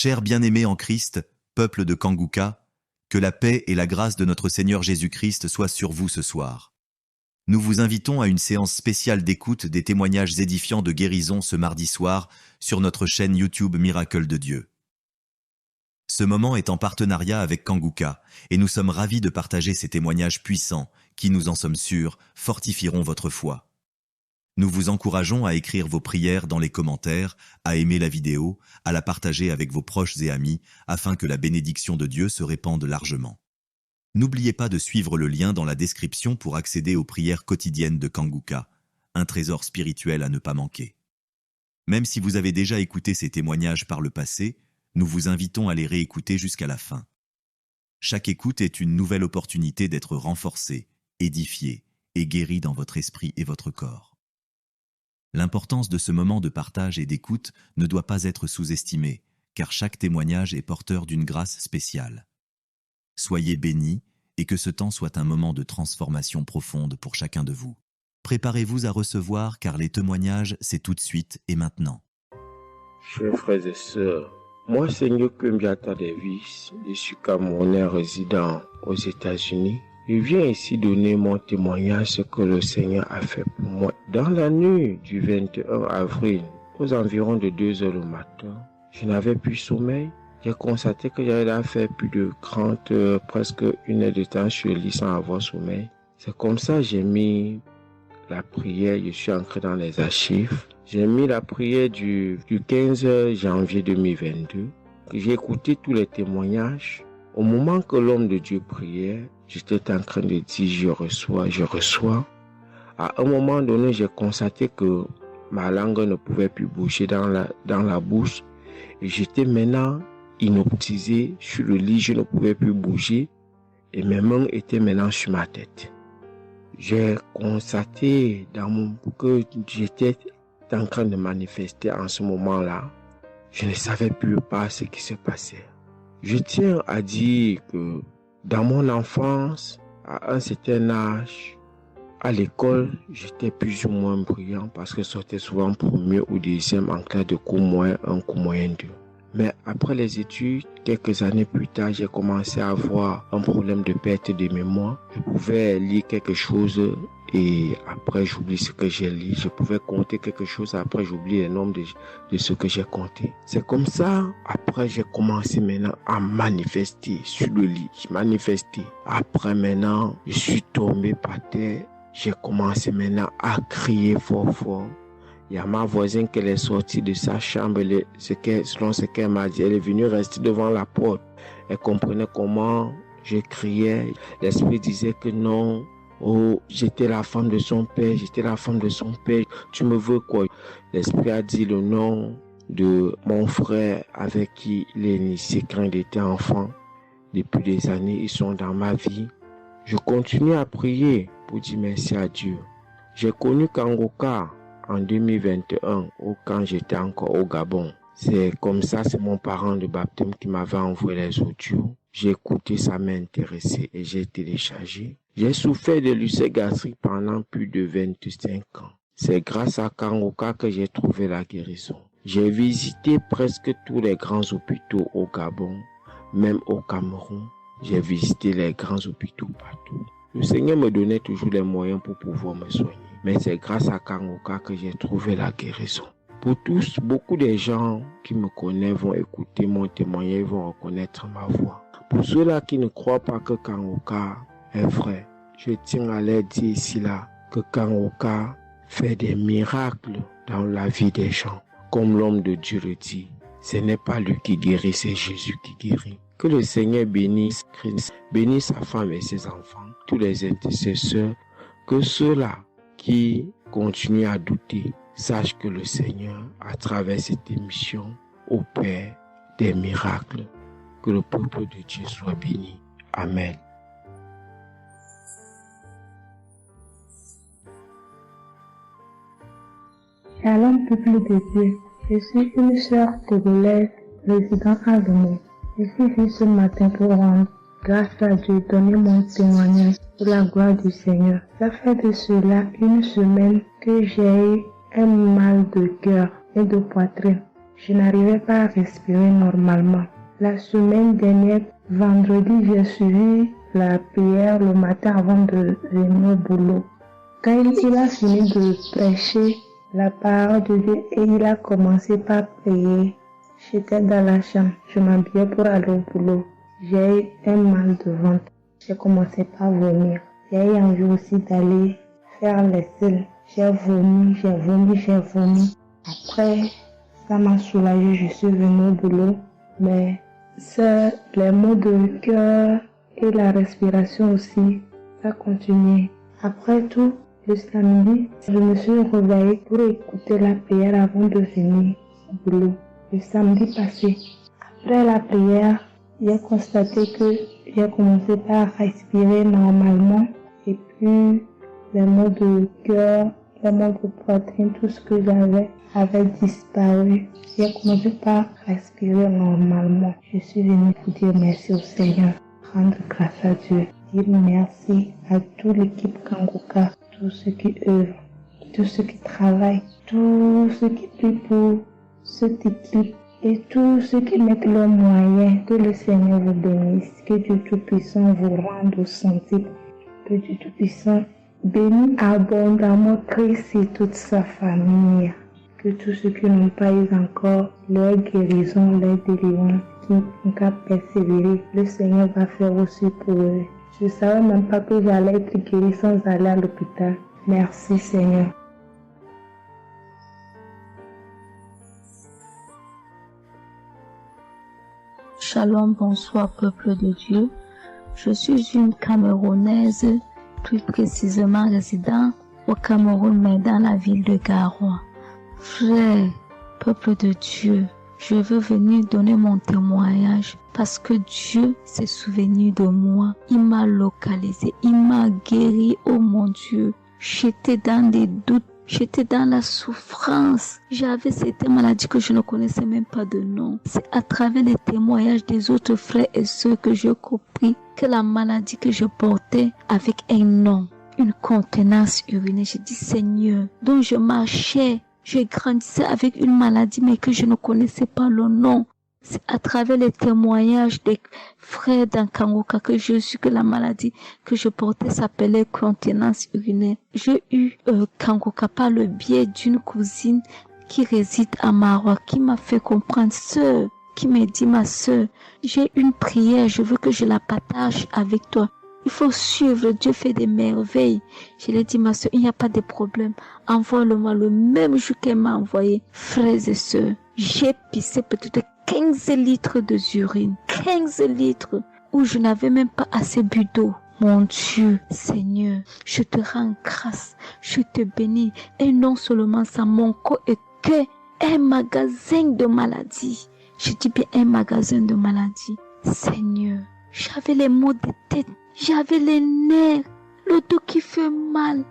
Chers bien-aimés en Christ, peuple de Kanguka, que la paix et la grâce de notre Seigneur Jésus-Christ soient sur vous ce soir. Nous vous invitons à une séance spéciale d'écoute des témoignages édifiants de guérison ce mardi soir sur notre chaîne YouTube Miracle de Dieu. Ce moment est en partenariat avec Kanguka et nous sommes ravis de partager ces témoignages puissants qui, nous en sommes sûrs, fortifieront votre foi. Nous vous encourageons à écrire vos prières dans les commentaires, à aimer la vidéo, à la partager avec vos proches et amis afin que la bénédiction de Dieu se répande largement. N'oubliez pas de suivre le lien dans la description pour accéder aux prières quotidiennes de Kanguka, un trésor spirituel à ne pas manquer. Même si vous avez déjà écouté ces témoignages par le passé, nous vous invitons à les réécouter jusqu'à la fin. Chaque écoute est une nouvelle opportunité d'être renforcé, édifié et guéri dans votre esprit et votre corps. L'importance de ce moment de partage et d'écoute ne doit pas être sous-estimée, car chaque témoignage est porteur d'une grâce spéciale. Soyez bénis et que ce temps soit un moment de transformation profonde pour chacun de vous. Préparez-vous à recevoir car les témoignages, c'est tout de suite et maintenant. Chers frères et sœurs, moi c'est Nyokumbiata Davis, je suis Camerounais résident aux États-Unis. Je viens ici donner mon témoignage ce que le Seigneur a fait pour moi. Dans la nuit du 21 avril, aux environs de 2 heures le matin, je n'avais plus sommeil. J'ai constaté que j'avais fait plus de 30 heures, presque 1 heure de temps sur le lit sans avoir sommeil. C'est comme ça que j'ai mis la prière, je suis entré dans les archives. J'ai mis la prière du 15 janvier 2022. J'ai écouté tous les témoignages. Au moment que l'homme de Dieu priait, j'étais en train de dire je reçois. À un moment donné, j'ai constaté que ma langue ne pouvait plus bouger dans la bouche. Et j'étais maintenant inoptisé sur le lit, je ne pouvais plus bouger. Et mes mains étaient maintenant sur ma tête. J'ai constaté que j'étais en train de manifester en ce moment-là. Je ne savais plus pas ce qui se passait. Je tiens à dire que dans mon enfance, à un certain âge, à l'école, j'étais plus ou moins brillant parce que je sortais souvent premier ou deuxième en classe de cours moyen 1, cours moyen 2. Mais après les études, quelques années plus tard, j'ai commencé à avoir un problème de perte de mémoire. Je pouvais lire quelque chose et après j'oublie ce que j'ai lu. Je pouvais compter quelque chose, après j'oublie le nombre de ce que j'ai compté. C'est comme ça, après j'ai commencé maintenant à manifester sur le lit. Je manifestais. Après maintenant, je suis tombé par terre. J'ai commencé maintenant à crier fort. Il y a ma voisine qui est sortie de sa chambre, selon ce qu'elle m'a dit, elle est venue rester devant la porte. Elle comprenait comment je criais. L'esprit disait que non, oh, j'étais la femme de son père, tu me veux quoi? L'esprit a dit le nom de mon frère avec qui il est initié quand il était enfant. Depuis des années, ils sont dans ma vie. Je continue à prier pour dire merci à Dieu. J'ai connu Kanguka en 2021, quand j'étais encore au Gabon. C'est comme ça, c'est mon parent de baptême qui m'avait envoyé les audios. J'ai écouté, ça m'a intéressé et j'ai téléchargé. J'ai souffert de l'ulcère gastrique pendant plus de 25 ans. C'est grâce à Kanguka que j'ai trouvé la guérison. J'ai visité presque tous les grands hôpitaux au Gabon, même au Cameroun. J'ai visité les grands hôpitaux partout. Le Seigneur me donnait toujours les moyens pour pouvoir me soigner. Mais c'est grâce à Kanguka que j'ai trouvé la guérison. Pour tous, beaucoup de gens qui me connaissent vont écouter mon témoignage, vont reconnaître ma voix. Pour ceux-là qui ne croient pas que Kanguka est vrai, je tiens à leur dire ici là que Kanguka fait des miracles dans la vie des gens. Comme l'homme de Dieu le dit, ce n'est pas lui qui guérit, c'est Jésus qui guérit. Que le Seigneur bénisse Christ, bénisse sa femme et ses enfants, tous les intercesseurs, que ceux-là qui continuent à douter sachent que le Seigneur, à travers cette émission, opère des miracles. Que le peuple de Dieu soit béni. Amen. Shalom, peuple de Dieu. Je suis une sœur togolaise résidant à Lomé. Je suis venue ce matin pour rendre grâce à Dieu, donner mon témoignage pour la gloire du Seigneur. Ça fait de cela 1 semaine que j'ai eu un mal de cœur et de poitrine. Je n'arrivais pas à respirer normalement. La semaine dernière, vendredi, j'ai suivi la prière le matin avant de venir au boulot. Quand il a fini de prêcher la parole de Dieu et il a commencé par prier, j'étais dans la chambre, je m'habillais pour aller au boulot. J'ai eu un mal de ventre. J'ai commencé par vomir. J'ai eu envie aussi d'aller faire les selles. J'ai vomi. Après, ça m'a soulagée, je suis venue au boulot. Mais c'est les maux de cœur et la respiration aussi, ça continuait. Après tout, le samedi, je me suis réveillée pour écouter la prière avant de venir au boulot. Le samedi passé, après la prière, j'ai constaté que j'ai commencé par respirer normalement et puis les maux de cœur, les maux de poitrine, tout ce que j'avais avait disparu. J'ai commencé par respirer normalement. Je suis venue pour dire merci au Seigneur, rendre grâce à Dieu, dire merci à toute l'équipe Kanguka, tous ceux qui œuvrent, tous ceux qui travaillent, tous ceux qui prient pour cette équipe et tous ceux qui mettent leurs moyens. Que le Seigneur vous bénisse, que Dieu Tout-Puissant vous rende au santé, que Dieu Tout-Puissant bénisse abondamment Christ et toute sa famille. Que tous ceux qui n'ont pas eu encore leur guérison, leur délivrance, qui n'ont qu'à persévérer, le Seigneur va faire aussi pour eux. Je ne savais même pas que j'allais être guérie sans aller à l'hôpital. Merci Seigneur. Shalom, bonsoir peuple de Dieu. Je suis une Camerounaise, plus précisément résident au Cameroun, mais dans la ville de Garoua. Frère, peuple de Dieu, je veux venir donner mon témoignage parce que Dieu s'est souvenu de moi. Il m'a localisé, il m'a guéri, oh mon Dieu. J'étais dans des doutes, j'étais dans la souffrance. J'avais cette maladie que je ne connaissais même pas de nom. C'est à travers les témoignages des autres frères et sœurs que j'ai compris que la maladie que je portais avec un nom, une contenance urinaire. J'ai dit Seigneur, dont je marchais, je grandissais avec une maladie mais que je ne connaissais pas le nom. C'est à travers les témoignages des frères d'Ankanguka que je suis que la maladie que je portais s'appelait continence urinaire. J'ai eu Kanguka par le biais d'une cousine qui réside à Maroc, qui m'a fait comprendre, sœur, qui m'a dit ma sœur, j'ai une prière, je veux que je la partage avec toi. Il faut suivre, Dieu fait des merveilles. Je lui ai dit, ma soeur, il n'y a pas de problème. Envoie-le-moi le même jour qu'elle m'a envoyé. Frères et sœurs, j'ai pissé peut-être 15 litres d'urine. 15 litres où je n'avais même pas assez bu d'eau. Mon Dieu, Seigneur, je te rends grâce. Je te bénis. Et non seulement ça, mon corps est qu'un magasin de maladies. Je dis bien un magasin de maladies. Seigneur, j'avais les maux de tête. J'avais les nerfs, le dos qui fait mal,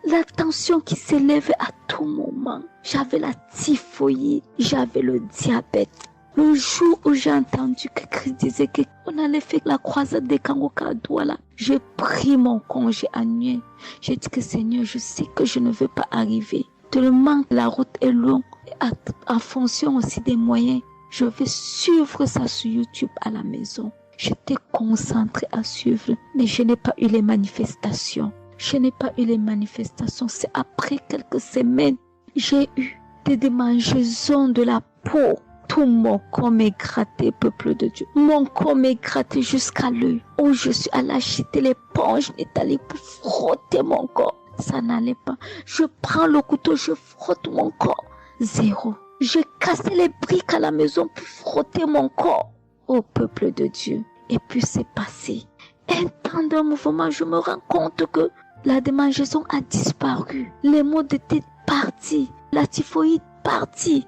la tension qui s'élève à tout moment. J'avais la typhoïde, j'avais le diabète. Le jour où j'ai entendu que Christ disait qu'on allait faire la croisade des Kanguka à Douala, j'ai pris mon congé annuel. J'ai dit que Seigneur, je sais que je ne veux pas arriver. Tellement la route est longue, en fonction aussi des moyens. Je vais suivre ça sur YouTube à la maison. J'étais concentrée à suivre, mais je n'ai pas eu les manifestations. C'est après quelques semaines, j'ai eu des démangeaisons de la peau. Tout mon corps m'est gratté, peuple de Dieu. Mon corps m'est gratté jusqu'à l'œil. Où je suis allée acheter l'éponge, nettoyer pour frotter mon corps. Ça n'allait pas. Je prends le couteau, je frotte mon corps. Zéro. J'ai cassé les briques à la maison pour frotter mon corps. Ô peuple de Dieu. Et puis c'est passé. Un temps de mouvement, je me rends compte que la démangeaison a disparu. Les maux de tête partis. La typhoïde partie.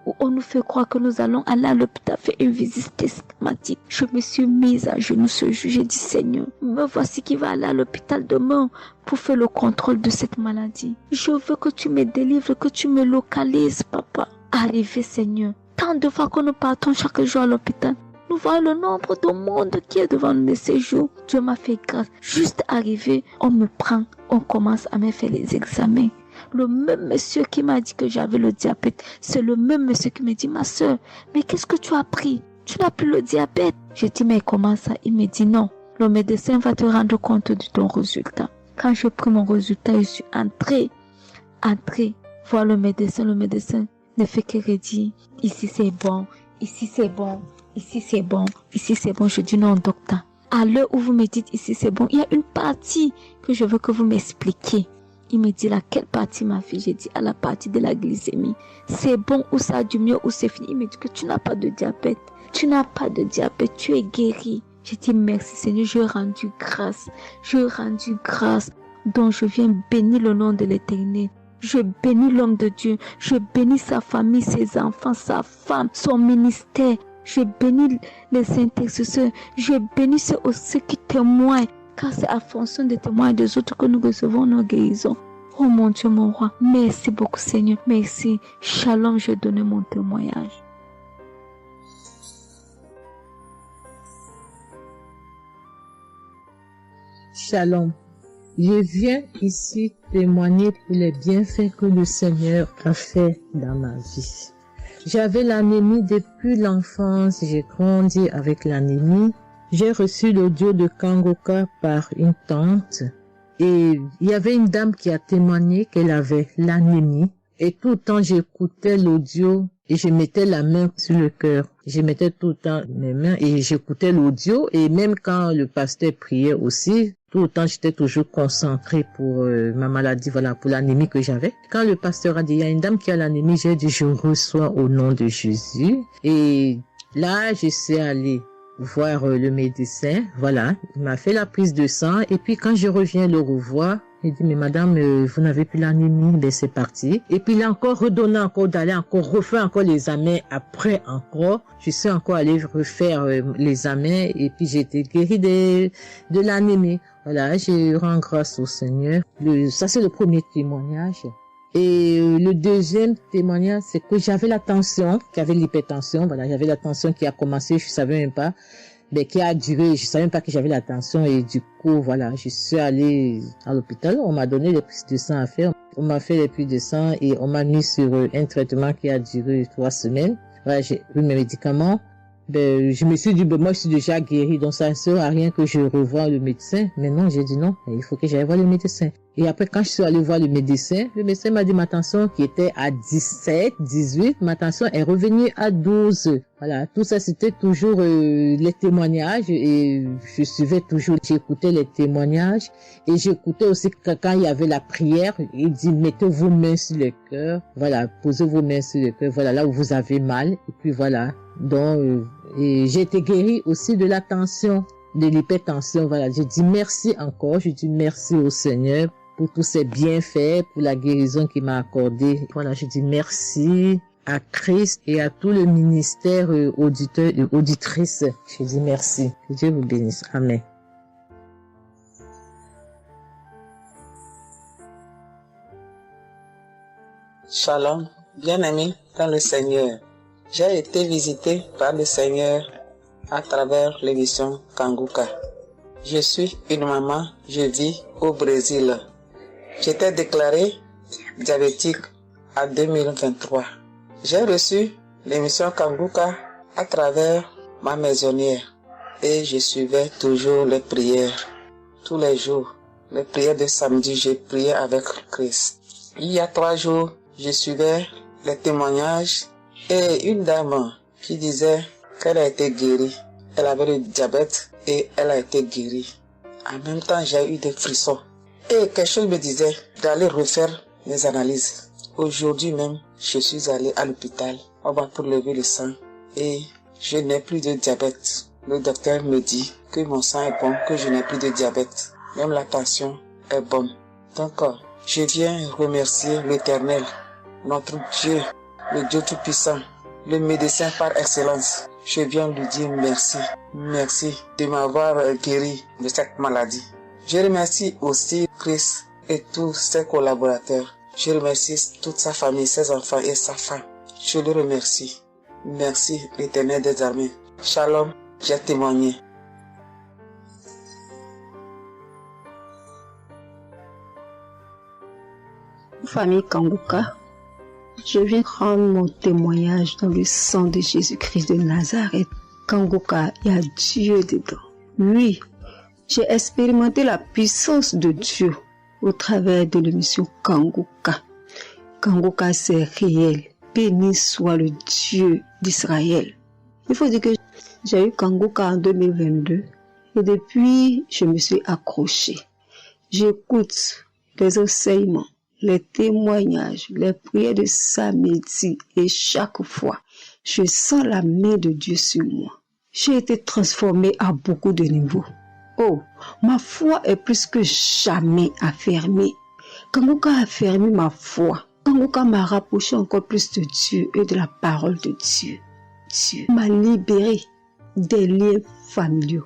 Où on nous fait croire que nous allons aller à l'hôpital faire une visite systématique. Je me suis mise à genoux ce jour. J'ai dit Seigneur, me voici qui va aller à l'hôpital demain pour faire le contrôle de cette maladie. Je veux que tu me délivres, que tu me localises, papa. Arrivé Seigneur. Tant de fois que nous partons chaque jour à l'hôpital. Nous voyons le nombre de monde qui est devant nous ces jours. Dieu m'a fait grâce. Juste arrivé, on me prend, on commence à me faire les examens. Le même monsieur qui m'a dit que j'avais le diabète, c'est le même monsieur qui me dit, ma soeur, mais qu'est-ce que tu as pris? Tu n'as plus le diabète. J'ai dit, mais comment ça? Il me dit, non, le médecin va te rendre compte de ton résultat. Quand j'ai pris mon résultat, je suis entrée voir le médecin ne fait que redire, ici c'est bon, ici c'est bon, ici c'est bon, ici c'est bon. Je dis non, docteur. À l'heure où vous me dites ici c'est bon, il y a une partie que je veux que vous m'expliquiez. Il me dit laquelle partie, ma fille? J'ai dit à la partie de la glycémie. C'est bon ou ça a du mieux ou c'est fini? Il me dit que tu n'as pas de diabète. Tu n'as pas de diabète, tu es guéri. J'ai dit merci Seigneur, je rendu grâce. Donc je viens bénir le nom de l'Éternel. Je bénis l'homme de Dieu. Je bénis sa famille, ses enfants, sa femme, son ministère. Je bénis les intercesseurs. Je bénis ceux qui témoignent. Car c'est à fonction des témoignages des autres que nous recevons nos guérisons. Oh mon Dieu, mon roi. Merci beaucoup Seigneur. Merci. Shalom, je donne mon témoignage. Shalom. Je viens ici témoigner pour les bienfaits que le Seigneur a fait dans ma vie. J'avais l'anémie depuis l'enfance, j'ai grandi avec l'anémie. J'ai reçu l'audio de Kangoka par une tante et il y avait une dame qui a témoigné qu'elle avait l'anémie. Et tout le temps j'écoutais l'audio et je mettais la main sur le cœur. Je mettais tout le temps mes mains et j'écoutais l'audio et même quand le pasteur priait aussi, tout le temps j'étais toujours concentrée pour ma maladie, voilà, pour l'anémie que j'avais. Quand le pasteur a dit, il y a une dame qui a l'anémie, j'ai dit, je reçois au nom de Jésus. Et là, je suis allée voir le médecin, voilà, il m'a fait la prise de sang et puis quand je reviens le revoir, il dit, mais madame, vous n'avez plus l'anémie, ben c'est parti. Et puis il a encore redonné encore d'aller encore refaire encore les examens après encore. Je suis encore allée refaire les examens et puis j'ai été guérie de l'anémie. Voilà, je rends grâce au Seigneur. Ça c'est le premier témoignage. Et le deuxième témoignage, c'est que j'avais la tension, j'avais l'hypertension, voilà, j'avais la tension qui a commencé, je savais même pas, mais qui a duré, je savais même pas que j'avais la tension et du coup, voilà, je suis allée à l'hôpital, on m'a donné les prises de sang à faire, on m'a fait les prises de sang et on m'a mis sur un traitement qui a duré 3 semaines. Voilà, j'ai pris mes médicaments. Ben, je me suis dit, ben, moi, je suis déjà guérie, donc ça ne sert à rien que je revoie le médecin. Mais non, j'ai dit non, il faut que j'aille voir le médecin. Et après, quand je suis allée voir le médecin m'a dit ma tension qui était à 17, 18, ma tension est revenue à 12. Voilà, tout ça, c'était toujours les témoignages et je suivais toujours, j'écoutais les témoignages et j'écoutais aussi quand il y avait la prière, il dit, mettez vos mains sur le cœur, voilà, posez vos mains sur le cœur, voilà, là où vous avez mal, et puis voilà. Donc, et j'ai été guérie aussi de la tension, de l'hypertension, voilà. Je dis merci encore, je dis merci au Seigneur pour tous ses bienfaits, pour la guérison qu'il m'a accordée. Voilà, je dis merci à Christ et à tout le ministère auditeur et auditrice. Je dis merci. Que Dieu vous bénisse. Amen. Shalom, bien-aimé dans le Seigneur. J'ai été visité par le Seigneur à travers l'émission Kanguka. Je suis une maman, je vis au Brésil. J'étais déclarée diabétique en 2023. J'ai reçu l'émission Kanguka à travers ma maisonnière et je suivais toujours les prières. Tous les jours, les prières de samedi, j'ai prié avec Christ. Il y a 3 jours, je suivais les témoignages et une dame qui disait qu'elle a été guérie. Elle avait le diabète et elle a été guérie. En même temps, j'ai eu des frissons. Et quelque chose me disait d'aller refaire mes analyses. Aujourd'hui même, je suis allé à l'hôpital. On va pour lever le sang et je n'ai plus de diabète. Le docteur me dit que mon sang est bon, que je n'ai plus de diabète. Même la tension est bonne. Donc, je viens remercier l'Éternel, notre Dieu, le Dieu Tout-Puissant, le médecin par excellence. Je viens lui dire merci. Merci de m'avoir guéri de cette maladie. Je remercie aussi Christ et tous ses collaborateurs. Je remercie toute sa famille, ses enfants et sa femme. Je le remercie. Merci l'Éternel des armées. Shalom, j'ai témoigné. famille Kanguka, je viens rendre mon témoignage dans le sang de Jésus-Christ de Nazareth. Kanguka, il y a Dieu dedans. Oui, j'ai expérimenté la puissance de Dieu au travers de l'émission Kanguka. Kanguka, c'est réel. Béni soit le Dieu d'Israël. Il faut dire que j'ai eu Kanguka en 2022 et depuis, je me suis accrochée. J'écoute les enseignements, les témoignages, les prières de samedi et chaque fois, je sens la main de Dieu sur moi. J'ai été transformée à beaucoup de niveaux. Oh, ma foi est plus que jamais affermie. Kanguka a affermi ma foi. Kanguka m'a rapproché encore plus de Dieu et de la parole de Dieu. Dieu m'a libéré des liens familiaux,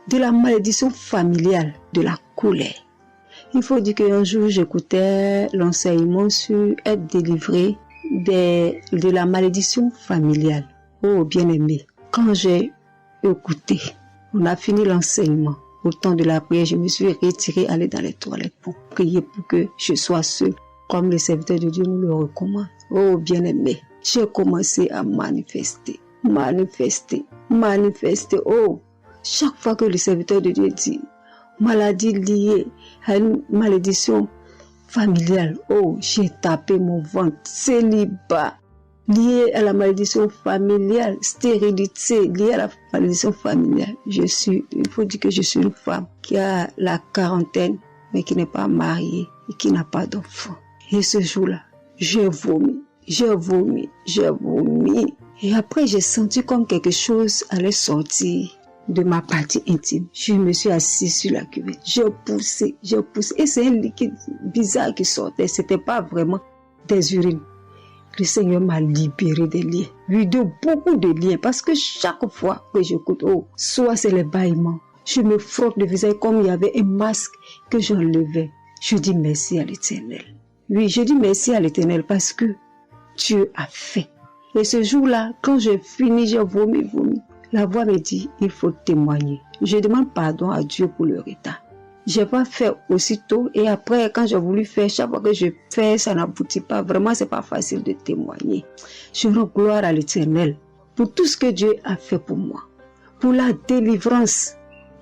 de la malédiction familiale, de la colère. Il faut dire qu'un jour, j'écoutais l'enseignement sur être délivré de la malédiction familiale. Oh, bien-aimé, quand j'ai écouté, on a fini l'enseignement. Au temps de la prière, je me suis retirée, aller dans les toilettes pour prier pour que je sois seule, comme le serviteur de Dieu nous le recommande. Oh, bien-aimé, j'ai commencé à manifester. Oh, chaque fois que le serviteur de Dieu dit maladie liée à une malédiction familiale, oh, j'ai tapé mon ventre. Célibat lié à la malédiction familiale, stérilité liée à la malédiction familiale. Il faut dire que je suis une femme qui a la quarantaine, mais qui n'est pas mariée et qui n'a pas d'enfant. Et ce jour-là, j'ai vomi. Et après, j'ai senti comme quelque chose allait sortir de ma partie intime. Je me suis assise sur la cuvette. J'ai poussé. Et c'est un liquide bizarre qui sortait. C'était pas vraiment des urines. Le Seigneur m'a libéré des liens. Oui, de beaucoup de liens. Parce que chaque fois que j'écoute, oh, soit c'est les bâillements. Je me frotte le visage comme il y avait un masque que j'enlevais. Je dis merci à l'Éternel. Oui, je dis merci à l'Éternel parce que Dieu a fait. Et ce jour-là, quand j'ai fini, j'ai vomi. La voix me dit, il faut témoigner. Je demande pardon à Dieu pour le retard. Je n'ai pas fait aussitôt et après, quand j'ai voulu faire, chaque fois que je fais, ça n'aboutit pas. Vraiment, c'est pas facile de témoigner. Je rends gloire à l'Éternel pour tout ce que Dieu a fait pour moi. Pour la délivrance,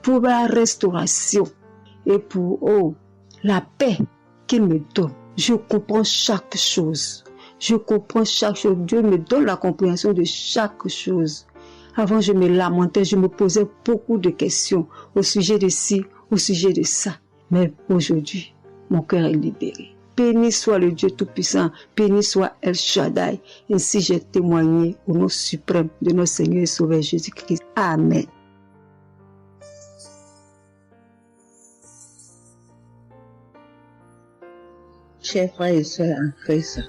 pour la restauration et pour, la paix qu'il me donne. Je comprends chaque chose. Dieu me donne la compréhension de chaque chose. Avant, je me lamentais, je me posais beaucoup de questions au sujet de ci, au sujet de ça. Mais aujourd'hui, mon cœur est libéré. Béni soit le Dieu Tout-Puissant, béni soit El Shaddai. Ainsi j'ai témoigné au nom suprême de notre Seigneur et Sauveur Jésus-Christ. Amen. Chers frères et sœurs en Christ,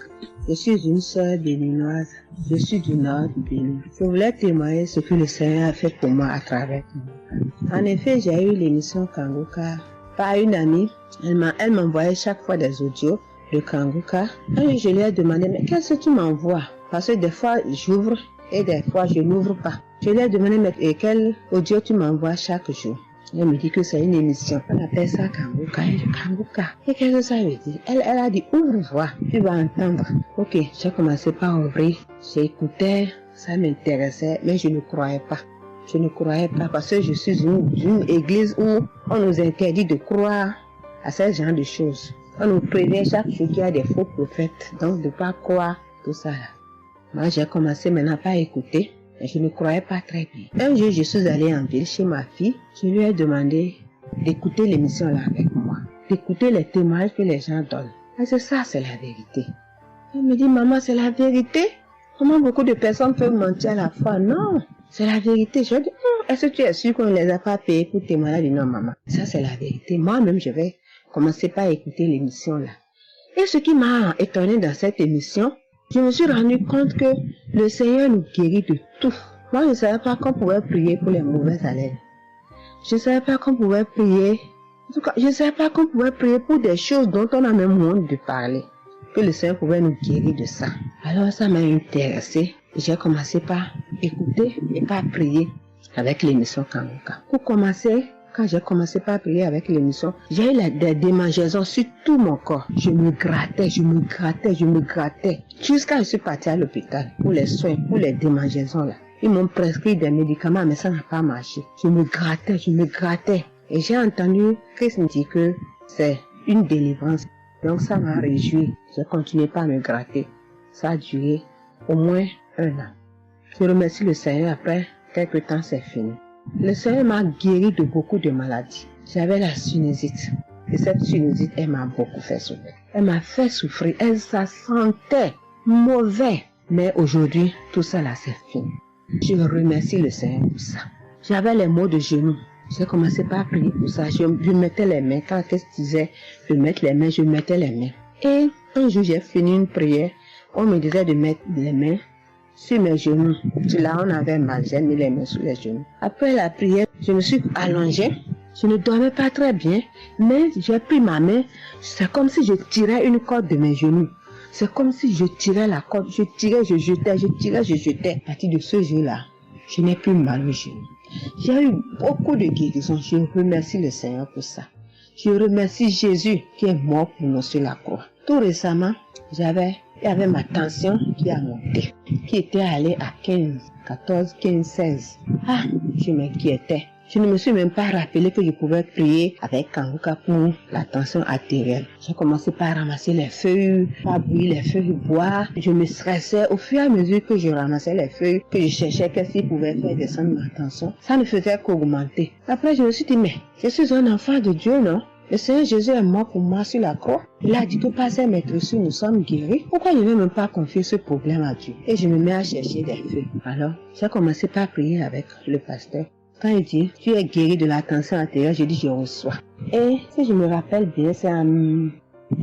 je suis une sœur béninoise, je suis du nord du Bénin. Je voulais témoigner ce que le Seigneur a fait pour moi à travers moi. En effet, j'ai eu l'émission Kanguka par une amie. Elle m'envoyait chaque fois des audios de Kanguka. Et je lui ai demandé, mais qu'est-ce que tu m'envoies? Parce que des fois, j'ouvre et des fois, je n'ouvre pas. Je lui ai demandé, mais quel audio tu m'envoies chaque jour? Elle me dit que c'est une émission. On appelle ça Kanguka. Kanguka. Et qu'est-ce que ça veut dire? Elle a dit, ouvre-toi, tu vas entendre. Ok, j'ai commencé par ouvrir. J'écoutais, ça m'intéressait, mais je ne croyais pas. Parce que je suis une église où on nous interdit de croire à ce genre de choses. On nous prévient chaque jour qu'il y a des faux prophètes, donc de ne pas croire tout ça. Moi, j'ai commencé maintenant à écouter. Je ne croyais pas très bien. Un jour, je suis allée en ville chez ma fille. Je lui ai demandé d'écouter l'émission là avec moi, d'écouter les témoignages que les gens donnent. Et c'est ça, c'est la vérité. Elle me dit, maman, c'est la vérité? Comment beaucoup de personnes peuvent mentir à la fois? Non, c'est la vérité. Je lui ai dit, est-ce que tu es sûr qu'on ne les a pas payés pour témoigner? Elle dit, non, maman, ça c'est la vérité. Moi-même, je vais commencer par écouter l'émission là. Et ce qui m'a étonné dans cette émission, je me suis rendu compte que le Seigneur nous guérit de tout. Moi, je ne savais pas qu'on pouvait prier pour les mauvaises haleines. Je ne savais pas qu'on pouvait prier. En tout cas, je ne savais pas qu'on pouvait prier pour des choses dont on a même honte de parler. Que le Seigneur pouvait nous guérir de ça. Alors, ça m'a intéressé. J'ai commencé par écouter et par prier avec l'émission Kanguka. Pour commencer, quand j'ai commencé par prier avec l'émission, j'ai eu des démangeaisons sur tout mon corps. Je me grattais. Jusqu'à ce que je suis partie à l'hôpital pour les soins, pour les démangeaisons là. Ils m'ont prescrit des médicaments, mais ça n'a pas marché. Je me grattais. Et j'ai entendu Christ me dire que c'est une délivrance. Donc ça m'a réjoui. J'ai continué par me gratter. Ça a duré au moins 1 an. Je remercie le Seigneur, après quelques temps c'est fini. Le Seigneur m'a guéri de beaucoup de maladies. J'avais la sinusite. Et cette sinusite, elle m'a beaucoup fait souffrir. Elle m'a fait souffrir. Ça sentait mauvais. Mais aujourd'hui, tout ça là, c'est fini. Je remercie le Seigneur pour ça. J'avais les maux de genoux. J'ai commencé par prier pour ça. Je mettais les mains. Quand qu'est-ce que disait, je mettais les mains, je mettais les mains. Et un jour, j'ai fini une prière. On me disait de mettre les mains sur mes genoux. Là, on avait mal. J'ai mis les mains sur les genoux. Après la prière, je me suis allongée. Je ne dormais pas très bien. Mais j'ai pris ma main. C'est comme si je tirais une corde de mes genoux. C'est comme si je tirais la corde. Je tirais, je jetais. À partir de ce jour-là, je n'ai plus mal aux genoux. J'ai eu beaucoup de guérisons. Je remercie le Seigneur pour ça. Je remercie Jésus qui est mort pour nous sur la croix. Tout récemment, il y avait ma tension qui a monté, qui était allée à 14, 15, 16. Ah, je m'inquiétais. Je ne me suis même pas rappelé que je pouvais prier avec Kanguka pour la tension artérielle. J'ai commencé par ramasser les feuilles, par bouillir les feuilles bois. Je me stressais au fur et à mesure que je ramassais les feuilles, que je cherchais qu'est-ce qui pouvait faire descendre ma tension. Ça ne faisait qu'augmenter. Après, je me suis dit, mais je suis un enfant de Dieu, non? Le Seigneur Jésus est mort pour moi sur la croix. Il a dit que par ses maîtresses, nous sommes guéris. Pourquoi je ne vais même pas confier ce problème à Dieu? Et je me mets à chercher des feuilles. Alors, j'ai commencé par prier avec le pasteur. Quand il dit, tu es guéri de la tension artérielle, je dis, je reçois. Et si je me rappelle bien, c'est en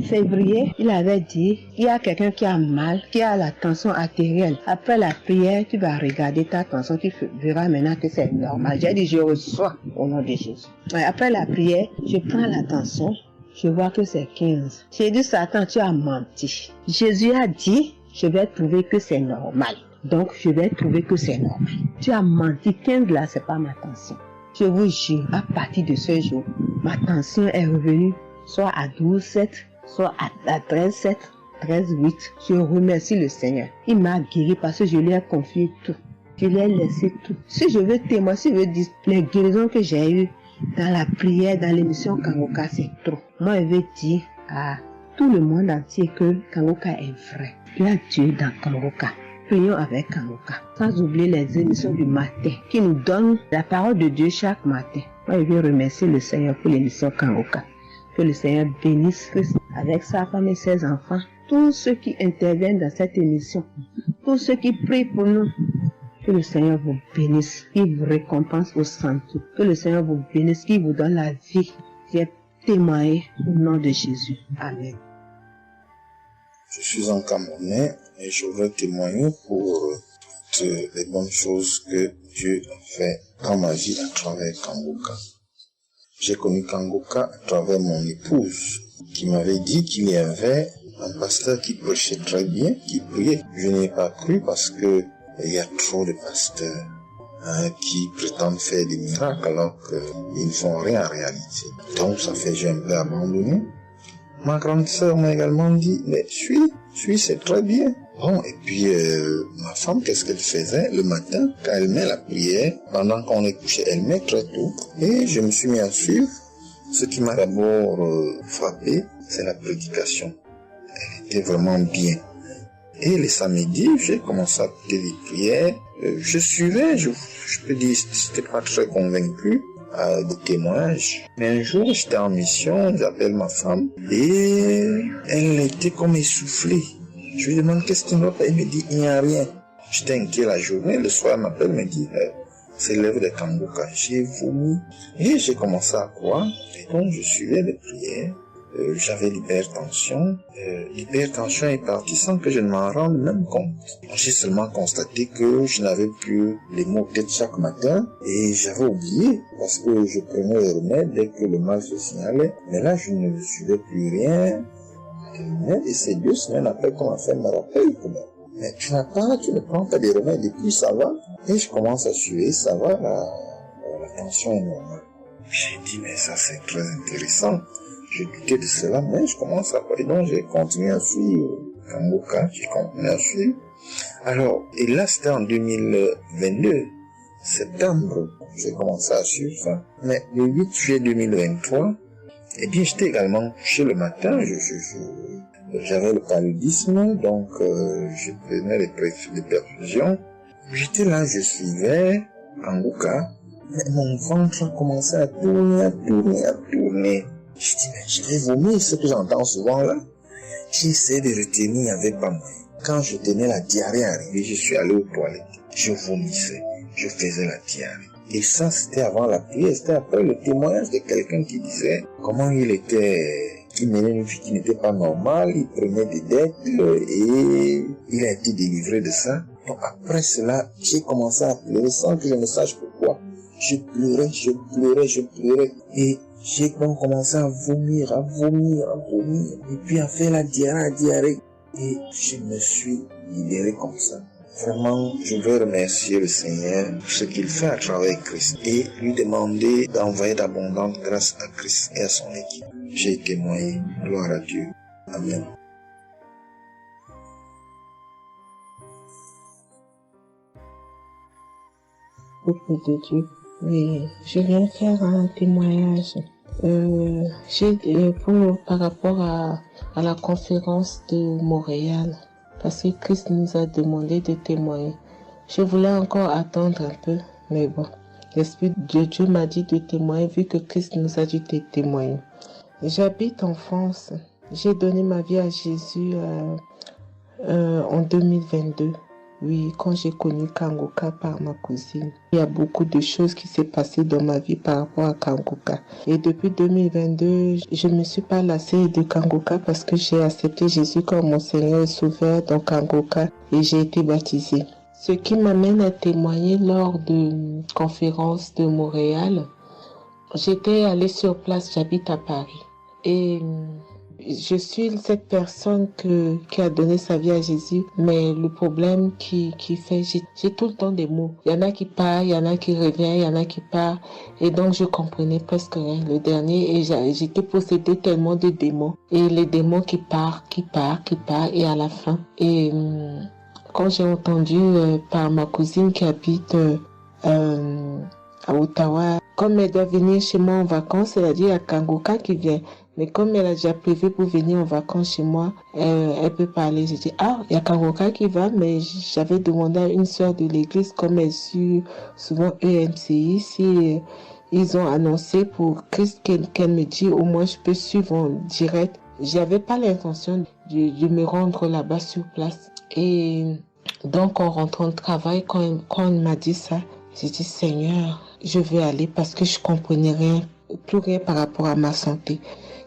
février, il avait dit, il y a quelqu'un qui a mal, qui a la tension artérielle. Après la prière, tu vas regarder ta tension, tu verras maintenant que c'est normal. J'ai dit, je reçois au nom de Jésus. Et après la prière, je prends la tension, je vois que c'est 15. J'ai dit, Satan, tu as menti. Jésus a dit, je vais trouver que c'est normal. Donc, je vais trouver que c'est normal. Tu as menti, 15 là, c'est pas ma tension. Je vous jure, à partir de ce jour, ma tension est revenue soit à 12,7, soit à 13,7, 13,8. Je remercie le Seigneur. Il m'a guéri parce que je lui ai confié tout. Je lui ai laissé tout. Si je veux témoigner, si je veux dire les guérisons que j'ai eues dans la prière, dans l'émission Kanguka, c'est trop. Moi, je veux dire à tout le monde entier que Kanguka est vrai. Il y a Dieu dans Kanguka. Prions avec Kanguka. Sans oublier les émissions du matin qui nous donnent la parole de Dieu chaque matin. Moi, je veux remercier le Seigneur pour l'émission Kanguka. Que le Seigneur bénisse Christ avec sa femme et ses enfants. Tous ceux qui interviennent dans cette émission. Tous ceux qui prient pour nous. Que le Seigneur vous bénisse. Qu'il vous récompense au centre. Que le Seigneur vous bénisse. Qu'il vous donne la vie. J'ai témoigné au nom de Jésus. Amen. Je suis un Camerounais et je veux témoigner pour toutes les bonnes choses que Dieu a fait dans ma vie à travers Kanguka. J'ai connu Kanguka à travers mon épouse qui m'avait dit qu'il y avait un pasteur qui prêchait très bien, qui priait. Je n'ai pas cru parce que il y a trop de pasteurs qui prétendent faire des miracles alors qu'ils ne font rien en réalité. Donc ça fait que j'ai un peu abandonné. Ma grande sœur m'a également dit, mais suis, c'est très bien. Bon, et puis ma femme, qu'est-ce qu'elle faisait le matin quand elle met la prière, pendant qu'on est couché, elle met très tôt. Et je me suis mis à suivre. Ce qui m'a d'abord frappé, c'est la prédication. Elle était vraiment bien. Et les samedis, j'ai commencé à écouter les prières. Je suivais, je peux dire, j'étais pas très convaincu de témoignages. Mais un jour, j'étais en mission, j'appelle ma femme, et elle était comme essoufflée. Je lui demande qu'est-ce qui ne va pas, elle me dit, il n'y a rien. J'étais inquiet la journée, le soir, elle m'appelle, me dit, c'est l'œuvre de Kanguka. J'ai vomi, et j'ai commencé à croire, et donc je suivais les prières. J'avais l'hypertension. L'hypertension est partie sans que je ne m'en rende même compte. J'ai seulement constaté que je n'avais plus les maux de tête chaque matin et j'avais oublié parce que je prenais les remèdes dès que le mal se signalait. Mais là, je ne suivais plus rien. Et c'est 2 semaines après qu'on m'a fait me rappeler que mais tu ne prends pas des remèdes et puis ça va. Et je commence à suivre, ça va, la tension est normale. J'ai dit, mais ça c'est très intéressant. Je doutais de cela, mais je commence à voir. Et donc j'ai continué à suivre Kangoka, j'ai continué à suivre. Alors, et là c'était en 2022, septembre, j'ai commencé à suivre ça. Mais le 8 juillet 2023, eh bien j'étais également couché le matin, j'avais le paludisme, donc je prenais des perfusions. J'étais là, je suivais Kangoka, mais mon ventre a commencé à tourner. Je dis, mais je vais vomir, ce que j'entends souvent là. J'ai essayé de retenir, il n'y avait pas moyen. Quand je tenais la diarrhée arrivée, je suis allé aux toilettes. Je vomissais, je faisais la diarrhée. Et ça, c'était avant la prière, c'était après le témoignage de quelqu'un qui disait comment il menait une vie qui n'était pas normale, il prenait des dettes et il a été délivré de ça. Donc après cela, j'ai commencé à pleurer sans que je ne sache pourquoi. Je pleurais. Et j'ai donc commencé à vomir. Et puis à faire la diarrhée. Et je me suis libéré comme ça. Vraiment, je veux remercier le Seigneur pour ce qu'il fait à travers Christ et lui demander d'envoyer d'abondantes grâces à Christ et à son équipe. J'ai témoigné. Gloire à Dieu. Amen. Peuple de Dieu. Oui, je viens faire un témoignage. Par rapport à la conférence de Montréal, parce que Christ nous a demandé de témoigner. Je voulais encore attendre un peu, mais bon, l'Esprit de Dieu m'a dit de témoigner vu que Christ nous a dit de témoigner. J'habite en France. J'ai donné ma vie à Jésus en 2022. Oui, quand j'ai connu Kangoka par ma cousine. Il y a beaucoup de choses qui s'est passées dans ma vie par rapport à Kangoka. Et depuis 2022, je ne me suis pas lassée de Kangoka parce que j'ai accepté Jésus comme mon Seigneur et Sauveur dans Kangoka et j'ai été baptisée. Ce qui m'amène à témoigner lors de conférence de Montréal, j'étais allée sur place, j'habite à Paris. Et je suis cette personne qui a donné sa vie à Jésus, mais le problème qui fait, j'ai tout le temps des mots. Il y en a qui partent, il y en a qui reviennent, il y en a qui partent, et donc je comprenais presque rien. Le dernier, et j'étais possédée tellement de démons, et les démons qui partent, et à la fin. Et quand j'ai entendu par ma cousine qui habite à Ottawa, comme elle doit venir chez moi en vacances, elle a dit à Kangoka qui vient. Mais comme elle a déjà prévu pour venir en vacances chez moi, elle peut parler. J'ai dit, il y a Kangoka qui va, mais j'avais demandé à une sœur de l'église, comme elle suit souvent EMCI, si ils ont annoncé pour Christ qu'elle me dit, au moins je peux suivre en direct. J'avais pas l'intention de me rendre là-bas sur place. Et donc, en rentrant de travail, quand elle m'a dit ça, j'ai dit, Seigneur, je vais aller parce que je comprenais plus rien par rapport à ma santé.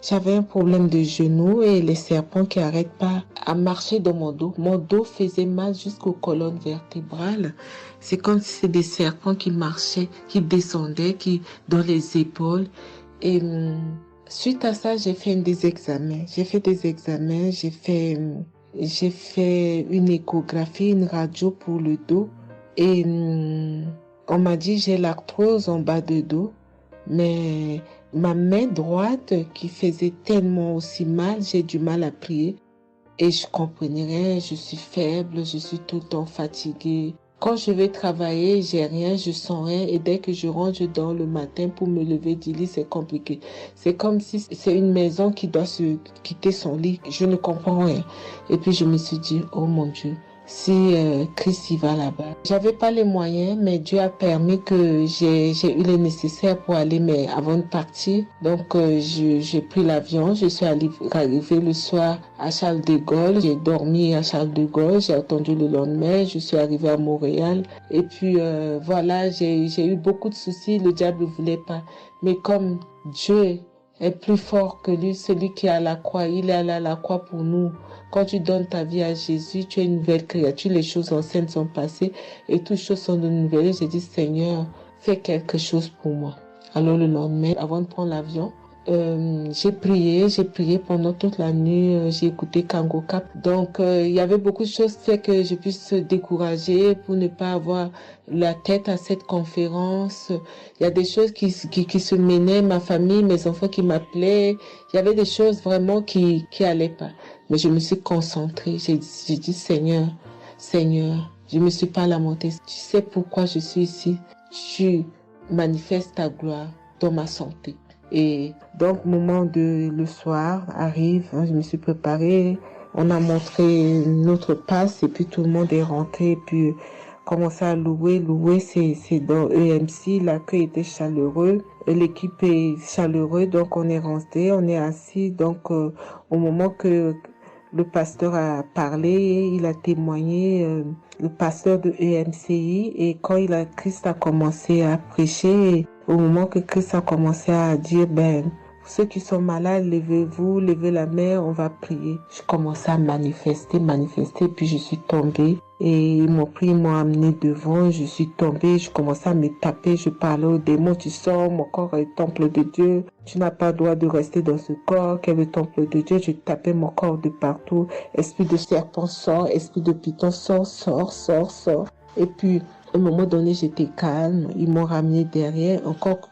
J'avais un problème de genou et les serpents qui n'arrêtent pas à marcher dans mon dos. Mon dos faisait mal jusqu'aux colonnes vertébrales. C'est comme si c'était des serpents qui marchaient, qui descendaient, dans les épaules. Et suite à ça, j'ai fait des examens. J'ai fait une échographie, une radio pour le dos. Et on m'a dit j'ai l'arthrose en bas de dos. Mais ma main droite qui faisait tellement aussi mal, j'ai du mal à plier. Et je comprenais rien, je suis faible, je suis tout le temps fatiguée. Quand je vais travailler, j'ai rien, je sens rien. Et dès que je rentre, je dors le matin pour me lever du lit, c'est compliqué. C'est comme si c'est une maison qui doit se quitter son lit. Je ne comprends rien. Et puis je me suis dit, oh mon Dieu, si Christ y va là-bas. J'avais pas les moyens, mais Dieu a permis que j'ai eu les nécessaires pour aller, mais avant de partir. Donc j'ai pris l'avion, je suis arrivée le soir à Charles de Gaulle, j'ai dormi à Charles de Gaulle, j'ai attendu le lendemain, je suis arrivée à Montréal. Et puis voilà, j'ai eu beaucoup de soucis, le diable ne voulait pas. Mais comme Dieu est plus fort que lui, celui qui est à la croix, il est allé à la croix pour nous. Quand tu donnes ta vie à Jésus, tu es une nouvelle créature, les choses anciennes sont passées et toutes choses sont de nouvelles. J'ai dit, Seigneur, fais quelque chose pour moi. Alors le lendemain, avant de prendre l'avion, J'ai prié pendant toute la nuit, j'ai écouté Kangoka. Donc, il y avait beaucoup de choses qui fait que je puisse décourager pour ne pas avoir la tête à cette conférence. Il y a des choses qui se menaient, ma famille, mes enfants qui m'appelaient. Il y avait des choses vraiment qui allaient pas. Mais je me suis concentrée. J'ai dit, Seigneur, je me suis pas lamentée. Tu sais pourquoi je suis ici. Tu manifestes ta gloire dans ma santé. Et donc, le soir arrive, je me suis préparée, on a montré notre passe et puis tout le monde est rentré et puis commencé à louer. Louer, c'est dans EMC, l'accueil était chaleureux, l'équipe est chaleureuse, donc on est rentré, on est assis. Donc, au moment que le pasteur a parlé, il a témoigné, le pasteur de EMCI, et quand Christ a commencé à prêcher, au moment que Christ a commencé à dire, ceux qui sont malades, levez-vous, levez la main, on va prier. Je commençais à manifester, puis je suis tombée. Et ils m'ont pris, ils m'ont amené devant, je suis tombée, je commençais à me taper, je parlais aux démons, tu sors, mon corps est le temple de Dieu, tu n'as pas le droit de rester dans ce corps, qui est le temple de Dieu. Je tapais mon corps de partout, esprit de serpent sort, esprit de python sort. Et puis, à un moment donné, j'étais calme. Ils m'ont ramené derrière.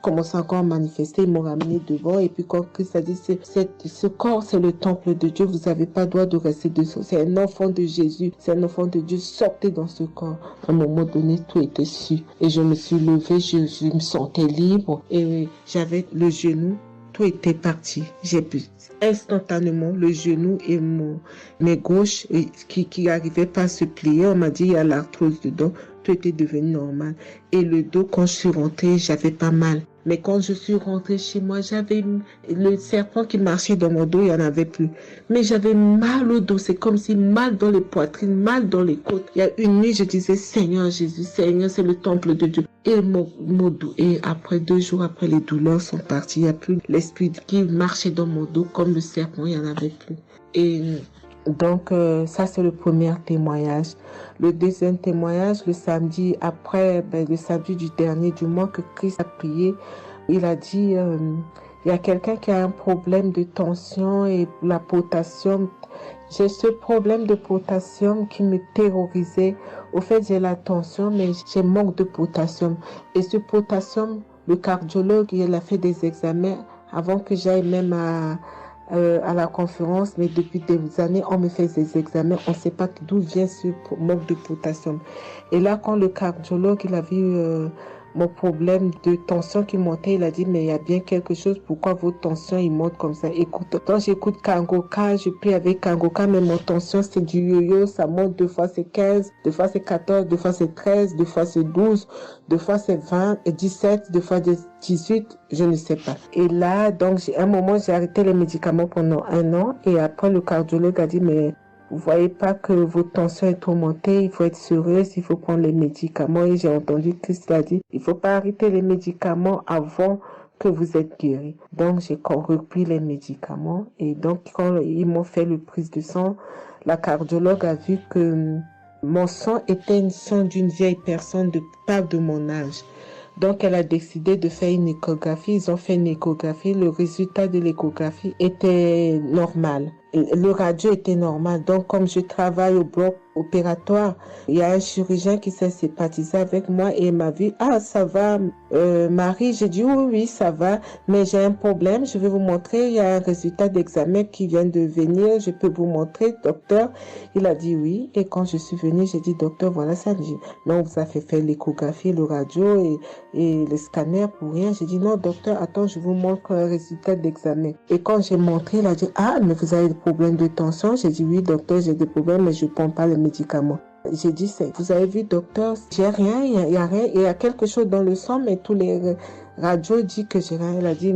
Commençait encore à manifester. Ils m'ont ramené devant. Et puis, quand Christ a dit, ce corps, c'est le temple de Dieu. Vous n'avez pas le droit de rester dessous. C'est un enfant de Jésus. C'est un enfant de Dieu. Sortez dans ce corps. À un moment donné, tout était su. Et je me suis levée. Je me sentais libre. Et j'avais le genou. Tout était parti. J'ai pu instantanément le genou et mes gauches qui n'arrivaient pas à se plier. On m'a dit, il y a l'arthrose dedans. Tout était devenu normal. Et le dos, quand je suis rentrée, j'avais pas mal. Mais quand je suis rentrée chez moi, j'avais le serpent qui marchait dans mon dos, il n'y en avait plus. Mais j'avais mal au dos. C'est comme si mal dans les poitrines, mal dans les côtes. Il y a une nuit, je disais, Seigneur Jésus, Seigneur, c'est le temple de Dieu. Et mon dos. Et après 2 jours après, les douleurs sont parties. Il n'y a plus l'esprit qui marchait dans mon dos comme le serpent, il n'y en avait plus. Et donc, ça, c'est le premier témoignage. Le deuxième témoignage, le samedi après, le samedi du dernier du mois que Christ a prié, il a dit, il y a quelqu'un qui a un problème de tension et la potassium. J'ai ce problème de potassium qui me terrorisait. Au fait, j'ai la tension, mais j'ai manque de potassium. Et ce potassium, le cardiologue, il a fait des examens avant que j'aille même à la conférence, mais depuis des années, on me fait des examens, on ne sait pas d'où vient ce manque de potassium. Et là, quand le cardiologue, il a vu mon problème de tension qui montait, il a dit, mais il y a bien quelque chose, pourquoi vos tensions, ils montent comme ça? Écoute, quand j'écoute Kangoka, je prie avec Kangoka, mais mon tension, c'est du yo-yo, ça monte, 2 fois c'est 15, 2 fois c'est 14, 2 fois c'est 13, 2 fois c'est 12, 2 fois c'est 20, et 17, 2 fois 18, je ne sais pas. Et là, donc, à un moment, j'ai arrêté les médicaments pendant 1 an, et après, le cardiologue a dit, mais vous voyez pas que votre tension est trop montée, il faut être sérieuse, il faut prendre les médicaments. Et j'ai entendu Christ a dit, il faut pas arrêter les médicaments avant que vous êtes guéri. Donc, j'ai repris les médicaments. Et donc, quand ils m'ont fait le prise de sang, la cardiologue a vu que mon sang était une sang d'une vieille personne pas de mon âge. Donc, elle a décidé de faire une échographie. Ils ont fait une échographie. Le résultat de l'échographie était normal. Le radio était normal. Donc, comme je travaille au bloc opératoire, il y a un chirurgien qui s'est sympathisé avec moi et il m'a vu. Ah, ça va, Marie? J'ai dit oui, ça va, mais j'ai un problème. Je vais vous montrer. Il y a un résultat d'examen qui vient de venir. Je peux vous montrer, docteur? Il a dit oui. Et quand je suis venue, j'ai dit, docteur, voilà ça. J'ai dit, non, vous avez fait l'échographie, le radio et le scanner pour rien. J'ai dit, non, docteur, attends, je vous montre un résultat d'examen. Et quand j'ai montré, il a dit, ah, mais vous avez des problèmes de tension? J'ai dit, oui, docteur, j'ai des problèmes, mais je ne prends pas les médicaments. J'ai dit, vous avez vu, docteur, j'ai rien, il y a rien, il y a quelque chose dans le sang, mais tous les radios disent que j'ai rien. Il a dit,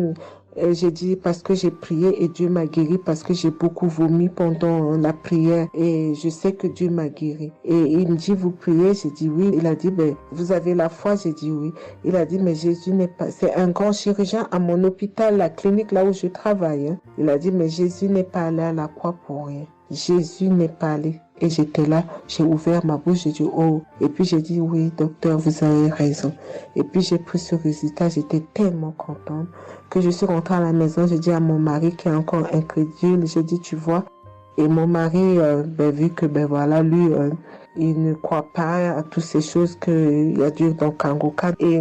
j'ai dit, parce que j'ai prié et Dieu m'a guéri, parce que j'ai beaucoup vomi pendant la prière et je sais que Dieu m'a guéri. Et il me dit, vous priez? J'ai dit oui. Il a dit, vous avez la foi? J'ai dit oui. Il a dit, mais Jésus n'est pas, c'est un grand chirurgien à mon hôpital, la clinique là où je travaille. Hein. Il a dit, mais Jésus n'est pas allé à la croix pour rien. Jésus m'est parlé. Et j'étais là, j'ai ouvert ma bouche, j'ai dit oh. Et puis j'ai dit oui, docteur, vous avez raison. Et puis j'ai pris ce résultat, j'étais tellement contente que je suis rentrée à la maison, j'ai dit à mon mari qui est encore incrédule, j'ai dit tu vois. Et mon mari, vu que voilà, lui, il ne croit pas à toutes ces choses qu'il y a Dieu dans Kangoka. Et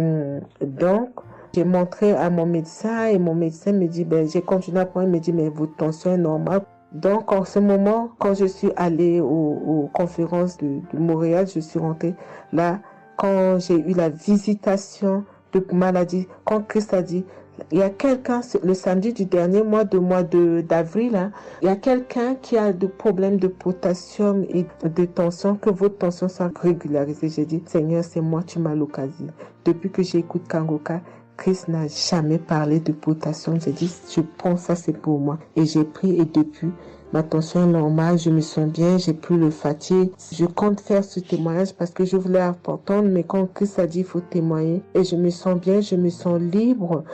donc, j'ai montré à mon médecin et mon médecin me dit, j'ai continué à prendre, il me dit, mais votre tension est normale. Donc, en ce moment, quand je suis allée aux conférences de Montréal, je suis rentrée là, quand j'ai eu la visitation de maladie, quand Christ a dit, il y a quelqu'un, le samedi du dernier mois d'avril, hein, il y a quelqu'un qui a des problèmes de potassium et de tension, que votre tension soit régularisée. J'ai dit, Seigneur, c'est moi, tu m'as l'occasion. Depuis que j'écoute Kangoka, Christ n'a jamais parlé de potassium. J'ai dit, je prends ça, c'est pour moi. Et j'ai pris et depuis, ma tension est normale, je me sens bien, j'ai plus le fatigue. Je compte faire ce témoignage parce que je voulais entendre, mais quand Christ a dit, il faut témoigner. Et je me sens bien, je me sens libre.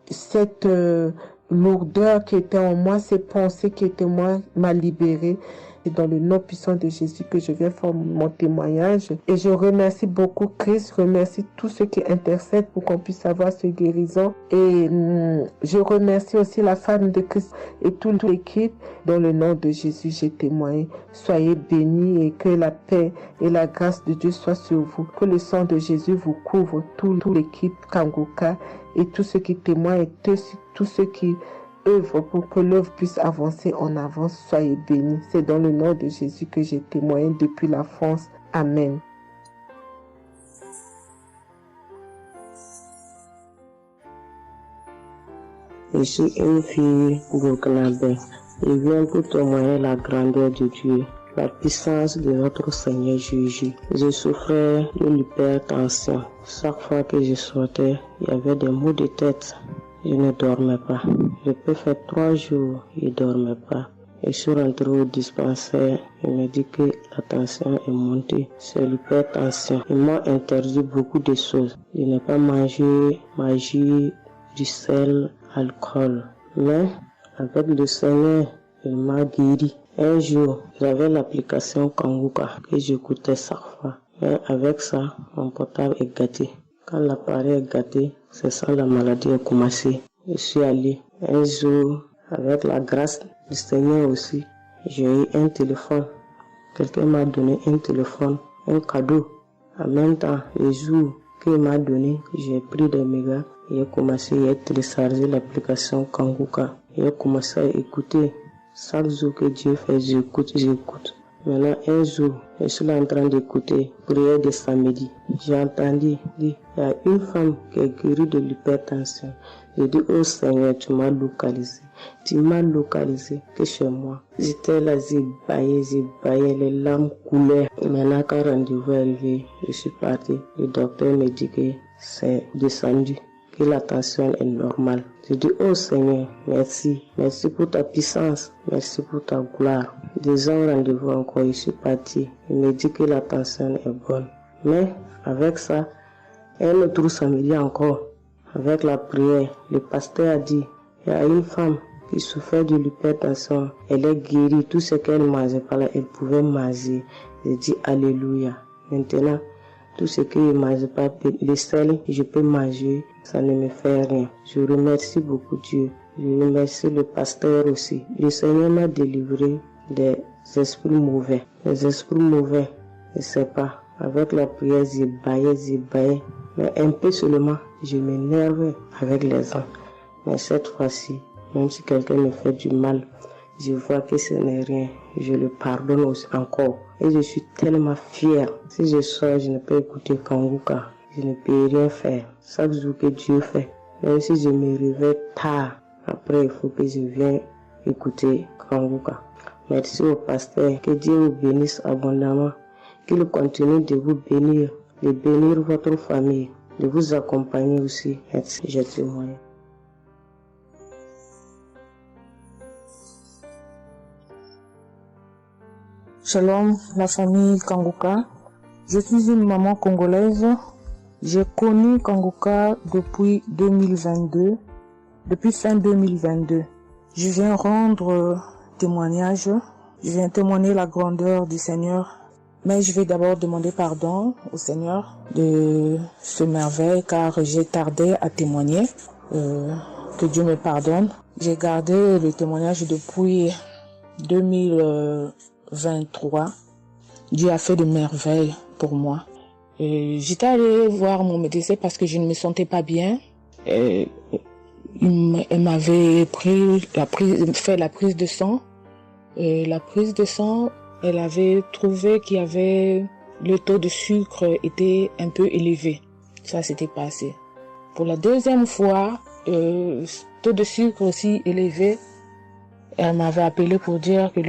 Cette lourdeur qui était en moi, ces pensées qui étaient en moi, m'a libérée. C'est dans le nom puissant de Jésus que je viens faire mon témoignage. Et je remercie beaucoup Christ, je remercie tous ceux qui intercèdent pour qu'on puisse avoir ce guérison. Et je remercie aussi la femme de Christ et toute l'équipe. Dans le nom de Jésus, j'ai témoigné. Soyez bénis et que la paix et la grâce de Dieu soient sur vous. Que le sang de Jésus vous couvre, toute l'équipe Kangoka et tous ceux qui témoignent et tous ceux qui œuvre pour que l'œuvre puisse avancer en avant. Soyez bénis. C'est dans le nom de Jésus que j'ai témoigné depuis la France. Amen. Je suis une fille burkinabé. Je viens pour témoigner la grandeur de Dieu, la puissance de notre Seigneur Jésus. Je souffrais de l'hypertension. Chaque fois que je sortais, il y avait des maux de tête. Je ne dormais pas. Je peux faire 3 jours, je ne dormais pas. Je suis rentré au dispensaire. Il m'a dit que la tension est montée. C'est l'hypertension. Ils m'ont interdit beaucoup de choses. Je n'ai pas mangé, du sel, alcool. Mais avec le Seigneur, il m'a guéri. Un jour, j'avais l'application Kangoka que j'écoutais chaque fois. Mais avec ça, mon portable est gâté. Quand l'appareil est gâté, c'est ça la maladie a commencé. Je suis allé un jour, avec la grâce du Seigneur aussi, j'ai eu un téléphone. Quelqu'un m'a donné un téléphone, un cadeau. En même temps, le jour qu'il m'a donné, j'ai pris des mégas et j'ai commencé à télécharger l'application Kangoka. J'ai commencé à écouter. Chaque jour que Dieu fait, j'écoute. Maintenant, un jour, je suis là en train d'écouter prière de samedi. J'ai entendu dire, il y a une femme qui est guérie de l'hypertension. J'ai dit, oh Seigneur, tu m'as localisé. Tu m'as localisé que chez moi. J'étais là, j'ai baillé, les larmes coulaient. Maintenant, quand le rendez-vous est arrivé, je suis parti. Le docteur me dit que c'est descendu, que la tension est normale. Je dis, oh Seigneur, merci. Merci pour ta puissance. Merci pour ta gloire. Déjà au rendez-vous encore, je suis parti. Il me dit que la tension est bonne. Mais avec ça, un autre samedi encore, avec la prière, le pasteur a dit, il y a une femme qui souffrait de l'hypertension. Elle est guérie. Tout ce qu'elle ne mangeait pas là, elle pouvait manger. J'ai dit, alléluia. Maintenant, tout ce que je ne mange pas, le sel, je peux manger, ça ne me fait rien. Je remercie beaucoup Dieu. Je remercie le pasteur aussi. Le Seigneur m'a délivré des esprits mauvais. Les esprits mauvais, je ne sais pas. Avec la prière, j'ai baillé. Mais un peu seulement, je m'énerve avec les gens. Mais cette fois-ci, même si quelqu'un me fait du mal, je vois que ce n'est rien. Je le pardonne aussi encore. Et je suis tellement fière. Si je sors, je ne peux écouter Kangoka. Je ne peux rien faire. Chaque jour que Dieu fait. Même si je me réveille tard. Après, il faut que je vienne écouter Kangoka. Merci au pasteur. Que Dieu vous bénisse abondamment. Qu'il continue de vous bénir. De bénir votre famille. De vous accompagner aussi. Merci. Je témoigne. Shalom, la famille Kangoka. Je suis une maman congolaise. J'ai connu Kangoka depuis 2022, depuis fin 2022. Je viens rendre témoignage Je viens témoigner la grandeur du Seigneur. Mais je vais d'abord demander pardon au Seigneur de ce merveille car j'ai tardé à témoigner. Que Dieu me pardonne. J'ai gardé le témoignage depuis 2023. Dieu a fait de merveilles pour moi. J'étais allée voir mon médecin parce que je ne me sentais pas bien. Elle m'avait fait la prise de sang. La prise de sang, elle avait trouvé qu'il y avait le taux de sucre était un peu élevé. Ça s'était passé. Pour la deuxième fois, taux de sucre aussi élevé. Elle m'avait appelé pour dire que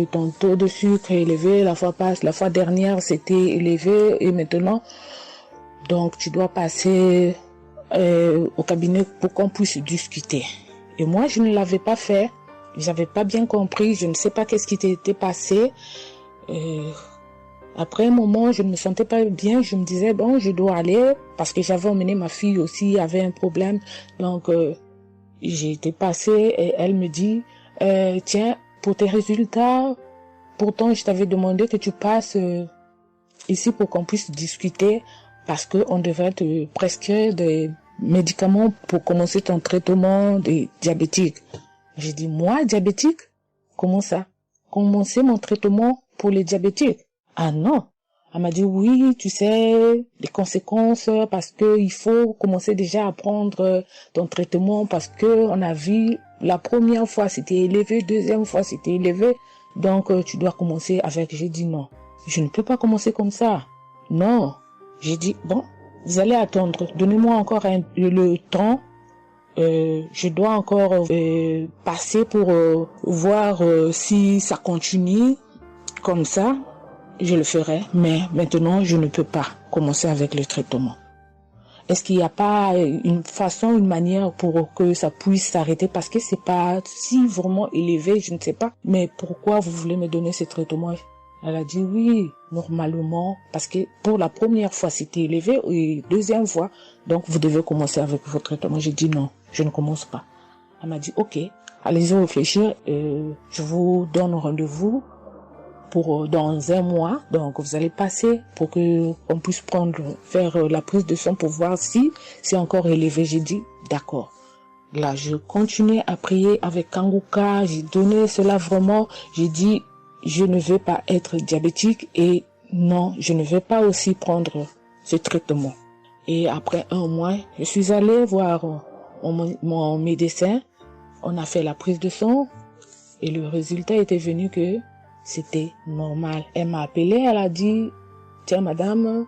ton taux de sucre est élevé. La fois dernière, c'était élevé et maintenant, donc tu dois passer au cabinet pour qu'on puisse discuter. Et moi, je ne l'avais pas fait. J'avais pas bien compris. Je ne sais pas qu'est-ce qui était passé. Après un moment, je ne me sentais pas bien. Je me disais, bon, je dois aller parce que j'avais emmené ma fille aussi, avait un problème. Donc, j'ai été passée et elle me dit, tiens, pour tes résultats, pourtant, je t'avais demandé que tu passes ici pour qu'on puisse discuter parce qu'on devrait te prescrire des médicaments pour commencer ton traitement des diabétiques. J'ai dit, moi, diabétique? Comment ça? Commencer mon traitement pour les diabétiques? Ah non. Elle m'a dit, oui, tu sais, les conséquences, parce que il faut commencer déjà à prendre ton traitement, parce que on a vu, la première fois c'était élevé, deuxième fois c'était élevé, donc tu dois commencer avec. J'ai dit non, je ne peux pas commencer comme ça. Non. J'ai dit, bon, vous allez attendre, donnez-moi encore le temps. Je dois encore passer pour voir si ça continue comme ça. Je le ferai, mais maintenant je ne peux pas commencer avec le traitement. Est-ce qu'il n'y a pas une façon, une manière pour que ça puisse s'arrêter parce que c'est pas si vraiment élevé, je ne sais pas. Mais pourquoi vous voulez me donner ce traitement? Elle a dit oui, normalement, parce que pour la première fois c'était élevé et deuxième fois, donc vous devez commencer avec votre traitement. J'ai dit non, je ne commence pas. Elle m'a dit ok, allez-y réfléchir, je vous donne rendez-vous pour dans un mois. Donc vous allez passer pour que on puisse faire la prise de sang pour voir si c'est encore élevé. J'ai dit d'accord. Là, je continuais à prier avec Kanguka, j'ai donné cela vraiment, j'ai dit je ne veux pas être diabétique et non, je ne veux pas aussi prendre ce traitement. Et après un mois, je suis allée voir mon médecin, on a fait la prise de sang et le résultat était venu que c'était normal. Elle m'a appelé, elle a dit, tiens madame,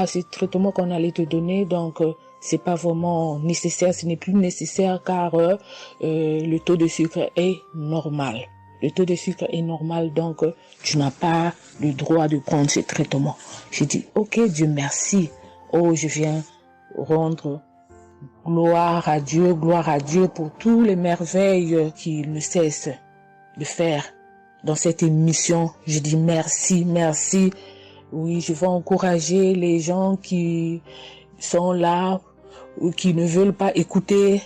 ce traitement qu'on allait te donner, donc c'est pas vraiment nécessaire, ce n'est plus nécessaire car le taux de sucre est normal. Le taux de sucre est normal, donc tu n'as pas le droit de prendre ce traitement. J'ai dit, ok Dieu merci. Oh, je viens rendre gloire à Dieu pour toutes les merveilles qu'il ne cesse de faire. Dans cette émission, je dis merci, merci. Oui, je veux encourager les gens qui sont là ou qui ne veulent pas écouter,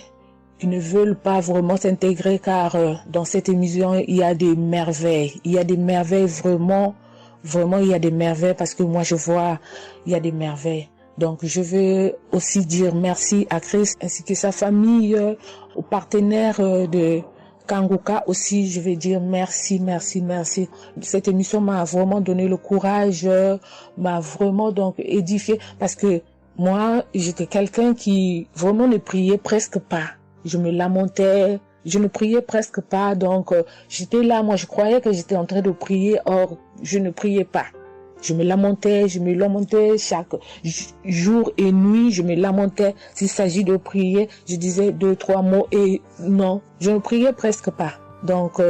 qui ne veulent pas vraiment s'intégrer car dans cette émission, il y a des merveilles. Il y a des merveilles vraiment, il y a des merveilles parce que moi je vois, il y a des merveilles. Donc je veux aussi dire merci à Christ ainsi que sa famille, aux partenaires de Kanguka aussi, je vais dire merci, merci, merci. Cette émission m'a vraiment donné le courage, m'a vraiment donc édifié parce que moi, j'étais quelqu'un qui vraiment ne priait presque pas. Je me lamentais, je ne priais presque pas, donc j'étais là, moi je croyais que j'étais en train de prier, or je ne priais pas. Je me lamentais chaque jour et nuit, je me lamentais. S'il s'agit de prier, je disais 2-3 mots et non, je ne priais presque pas. Donc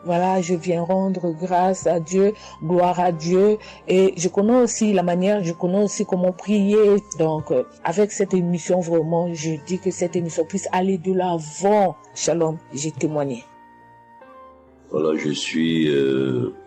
voilà, je viens rendre grâce à Dieu, gloire à Dieu. Et je connais aussi la manière, je connais aussi comment prier. Donc avec cette émission, vraiment, je dis que cette émission puisse aller de l'avant. Shalom, j'ai témoigné. Voilà, je suis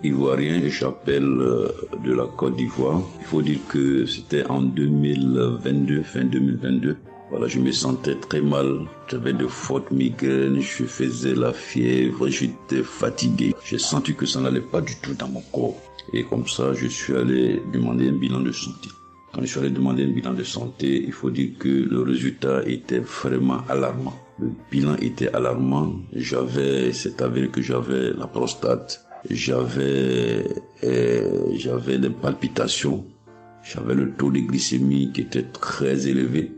ivoirien et j'appelle de la Côte d'Ivoire. Il faut dire que c'était en 2022, fin 2022. Voilà, je me sentais très mal. J'avais de fortes migraines, je faisais la fièvre, j'étais fatigué. J'ai senti que ça n'allait pas du tout dans mon corps. Et comme ça, je suis allé demander un bilan de santé. Quand je suis allé demander un bilan de santé, il faut dire que le résultat était vraiment alarmant. Le bilan était alarmant. C'est avéré que j'avais la prostate. J'avais des palpitations. J'avais le taux de glycémie qui était très élevé.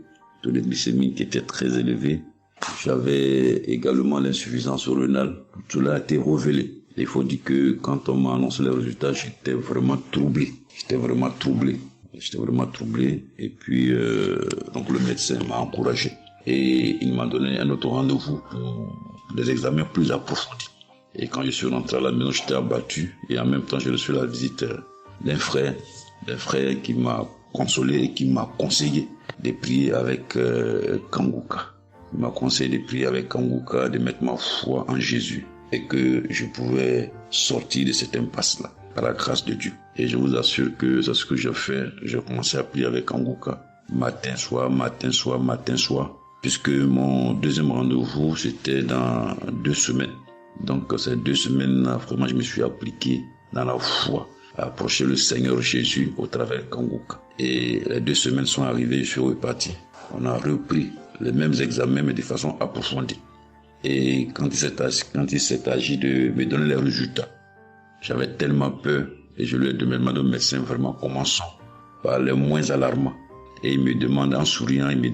J'avais également l'insuffisance rénale. Tout cela a été révélé. Il faut dire que quand on m'a annoncé les résultats, j'étais vraiment troublé. Et puis, donc le médecin m'a encouragé. Et il m'a donné un autre rendez-vous pour des examens plus approfondis. Et quand je suis rentré à la maison, j'étais abattu. Et en même temps, j'ai reçu la visite d'un frère qui m'a consolé et qui m'a conseillé de prier avec Kanguka. Il m'a conseillé de prier avec Kanguka, de mettre ma foi en Jésus et que je pouvais sortir de cette impasse-là par la grâce de Dieu. Et je vous assure que c'est ce que j'ai fait. J'ai commencé à prier avec Kanguka matin, soir, puisque mon deuxième rendez-vous, c'était dans 2 semaines. Donc ces 2 semaines-là, vraiment, je me suis appliqué dans la foi à approcher le Seigneur Jésus au travers de Kanguka. Et les 2 semaines sont arrivées, je suis reparti. On a repris les mêmes examens, mais de façon approfondie. Et quand il s'est agi de me donner les résultats, j'avais tellement peur et je lui ai demandé au médecin vraiment commençons par les moins alarmants. Et il me demande en souriant, mais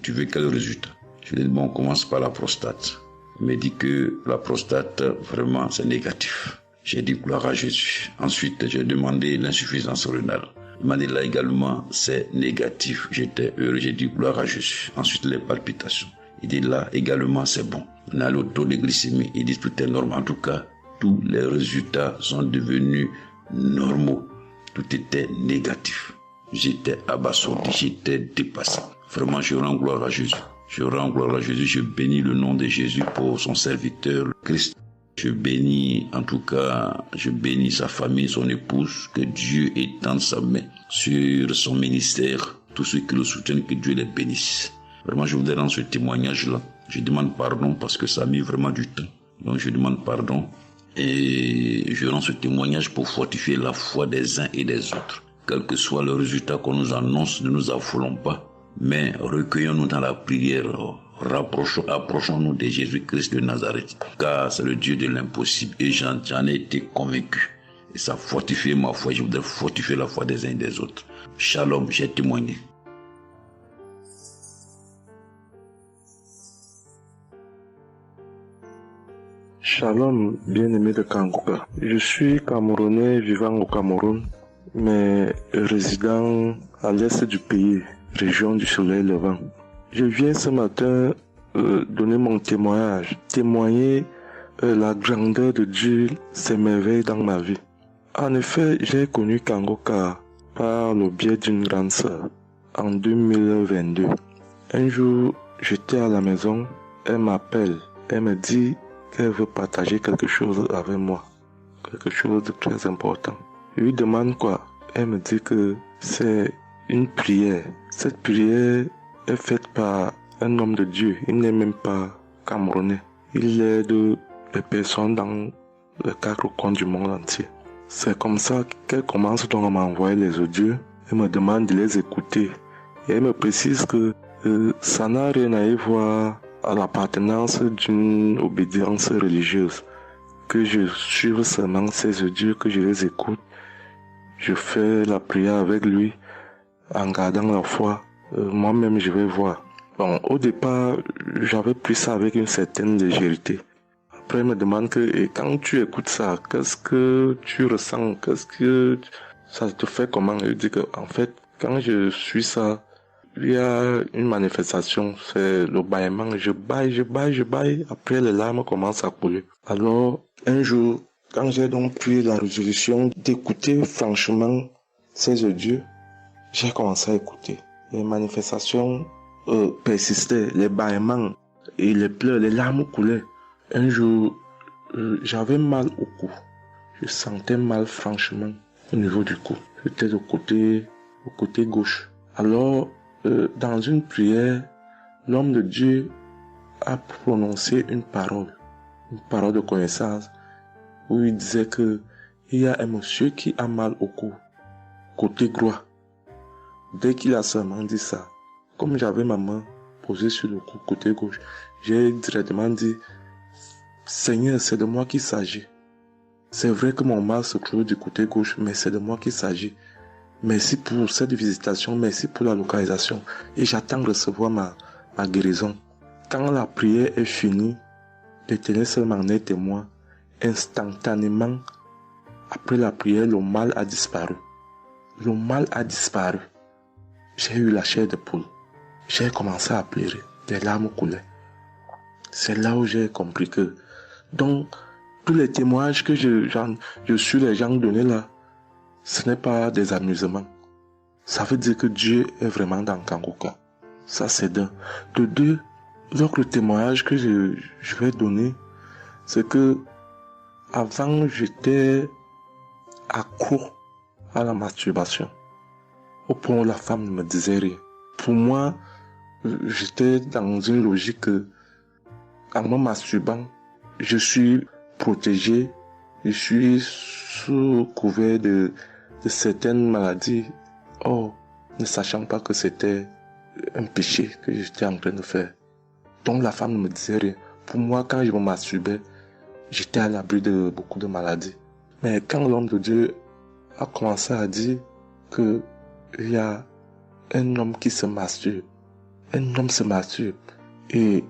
tu veux quel résultat? Je lui ai dit bon, on commence par la prostate. Il me dit que la prostate, vraiment, c'est négatif. J'ai dit gloire à Jésus. Ensuite, j'ai demandé l'insuffisance rénale. Il m'a dit là également, c'est négatif. J'étais heureux, j'ai dit gloire à Jésus. Ensuite, les palpitations. Il dit là également, c'est bon. On a le taux de glycémie. Il dit tout est normal. En tout cas, tous les résultats sont devenus normaux. Tout était négatif. J'étais abasourdi, j'étais dépassé. Vraiment, je rends gloire à Jésus. Je bénis le nom de Jésus pour son serviteur, le Christ. Je bénis sa famille, son épouse, que Dieu étende sa main sur son ministère. Tous ceux qui le soutiennent, que Dieu les bénisse. Vraiment, je voudrais rendre ce témoignage-là. Je demande pardon parce que ça a mis vraiment du temps. Donc, je demande pardon et je rends ce témoignage pour fortifier la foi des uns et des autres. Quel que soit le résultat qu'on nous annonce, ne nous affolons pas, mais recueillons-nous dans la prière. Approchons-nous de Jésus-Christ de Nazareth, car c'est le Dieu de l'impossible et j'en ai été convaincu. Et ça fortifie ma foi, je voudrais fortifier la foi des uns et des autres. Shalom, j'ai témoigné. Shalom, bien-aimé de Kanguka. Je suis Camerounais vivant au Cameroun, mais résident à l'est du pays, région du soleil levant. Je viens ce matin donner mon témoignage, témoigner la grandeur de Dieu, ses merveilles dans ma vie. En effet, j'ai connu Kanguka par le biais d'une grande sœur en 2022. Un jour, j'étais à la maison, elle m'appelle, elle me dit qu'elle veut partager quelque chose avec moi, quelque chose de très important. Je lui demande quoi? Elle me dit que c'est une prière. Cette prière est faite par un homme de Dieu. Il n'est même pas camerounais. Il aide les personnes dans les 4 coins du monde entier. C'est comme ça qu'elle commence donc à m'envoyer les audios. Elle me demande de les écouter. Et elle me précise que ça n'a rien à y voir à l'appartenance d'une obédience religieuse. Que je suive seulement ces audios, que je les écoute. Je fais la prière avec lui en gardant la foi. Moi-même, je vais voir. Bon, au départ, j'avais pris ça avec une certaine légèreté. Après, il me demande que, et quand tu écoutes ça, qu'est-ce que tu ressens? Qu'est-ce que ça te fait comment? Je dis que, en fait, quand je suis ça, il y a une manifestation, c'est le bâillement. Je baille. Après, les larmes commencent à couler. Alors, un jour, quand j'ai donc pris la résolution d'écouter franchement ces audios, j'ai commencé à écouter. Les manifestations persistaient, les bâillements et les pleurs, les larmes coulaient. Un jour, j'avais mal au cou. Je sentais mal franchement au niveau du cou. J'étais au côté gauche. Alors, dans une prière, l'homme de Dieu a prononcé une parole de connaissance, où il disait que il y a un monsieur qui a mal au cou, côté droit. Dès qu'il a seulement dit ça, comme j'avais ma main posée sur le cou côté gauche, j'ai directement dit, Seigneur, c'est de moi qu'il s'agit. C'est vrai que mon mal se trouve du côté gauche, mais c'est de moi qu'il s'agit. Merci pour cette visitation, merci pour la localisation. Et j'attends de recevoir ma guérison. Quand la prière est finie, l'Éternel seulement est témoin. Instantanément, après la prière, le mal a disparu. Le mal a disparu. J'ai eu la chair de poule. J'ai commencé à pleurer. Des larmes coulaient. C'est là où j'ai compris que, donc, tous les témoignages que je suis les gens donnés là, ce n'est pas des amusements. Ça veut dire que Dieu est vraiment dans Kangoka. Ça, c'est d'un. De deux, l'autre témoignage que je vais donner, c'est que avant, j'étais accro à la masturbation. Au point où la femme ne me disait rien. Pour moi, j'étais dans une logique que, en me masturbant, je suis protégé, je suis sous couvert de certaines maladies. Oh, ne sachant pas que c'était un péché que j'étais en train de faire. Donc la femme ne me disait rien. Pour moi, quand je me masturbais, j'étais à l'abri de beaucoup de maladies. Mais quand l'homme de Dieu a commencé à dire que il y a un homme qui se masturbe, un homme se masturbe, et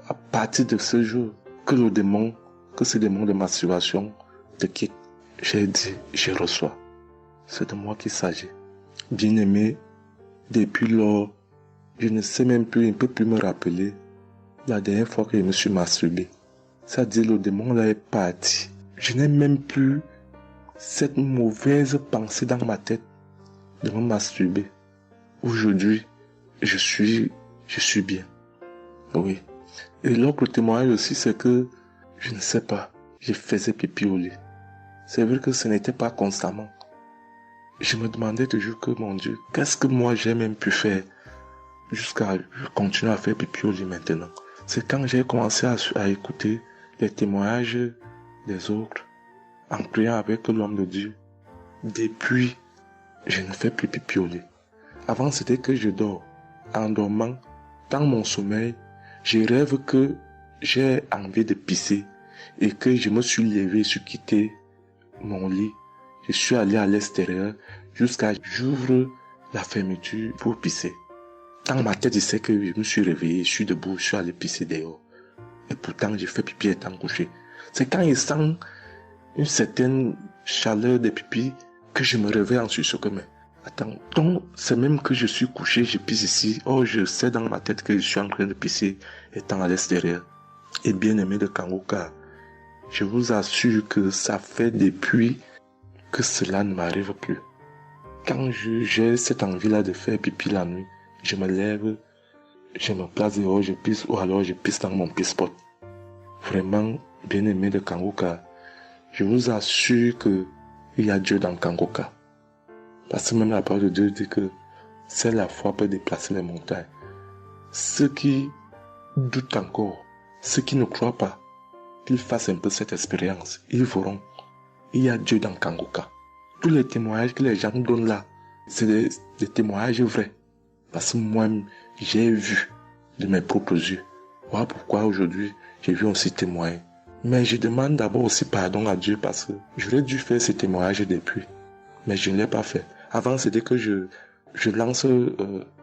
à partir de ce jour, que ce démon de masturbation te quitte, j'ai dit, je reçois. C'est de moi qu'il s'agit. Bien-aimé, depuis lors, je ne sais même plus, je ne peux plus me rappeler la dernière fois que je me suis masturbé. C'est-à-dire, le démon là est parti. Je n'ai même plus cette mauvaise pensée dans ma tête de me masturber. Aujourd'hui, je suis bien. Oui. Et l'autre témoignage aussi, c'est que, je ne sais pas, je faisais pipi au lit. C'est vrai que ce n'était pas constamment. Je me demandais toujours que, mon Dieu, qu'est-ce que moi j'ai même pu faire jusqu'à continuer à faire pipi au lit maintenant. C'est quand j'ai commencé à écouter les témoignages des autres, en priant avec l'homme de Dieu. Depuis, je ne fais plus pipi au lit. Avant, c'était que je dors. En dormant, dans mon sommeil, je rêve que j'ai envie de pisser et que je me suis levé, je suis quitté mon lit. Je suis allé à l'extérieur jusqu'à j'ouvre la fermeture pour pisser. Dans ma tête, je sais que je me suis réveillé, je suis debout, je suis allé pisser dehors. Et pourtant, j'ai fait pipi étant couché. C'est quand je sens une certaine chaleur de pipi que je me réveille en sursaut que, mais attends, donc c'est même que je suis couché, je pisse ici. Oh, je sais dans ma tête que je suis en train de pisser étant à l'extérieur. Et bien aimé de Kangoka, je vous assure que ça fait depuis que cela ne m'arrive plus. Quand j'ai cette envie-là de faire pipi la nuit, je me lève, je me place dehors, je pisse, ou alors je pisse dans mon pisse-pot. Vraiment, bien aimé de Kangoka, je vous assure que il y a Dieu dans Kangoka. Parce que même la parole de Dieu dit que c'est la foi peut déplacer les montagnes. Ceux qui doutent encore, ceux qui ne croient pas, qu'ils fassent un peu cette expérience, ils verront. Il y a Dieu dans Kangoka. Tous les témoignages que les gens donnent là, c'est des témoignages vrais. Parce que moi, j'ai vu de mes propres yeux. Voilà pourquoi aujourd'hui, j'ai vu aussi témoigner. Mais je demande d'abord aussi pardon à Dieu parce que j'aurais dû faire ces témoignages depuis. Mais je ne l'ai pas fait. Avant, c'était que je lance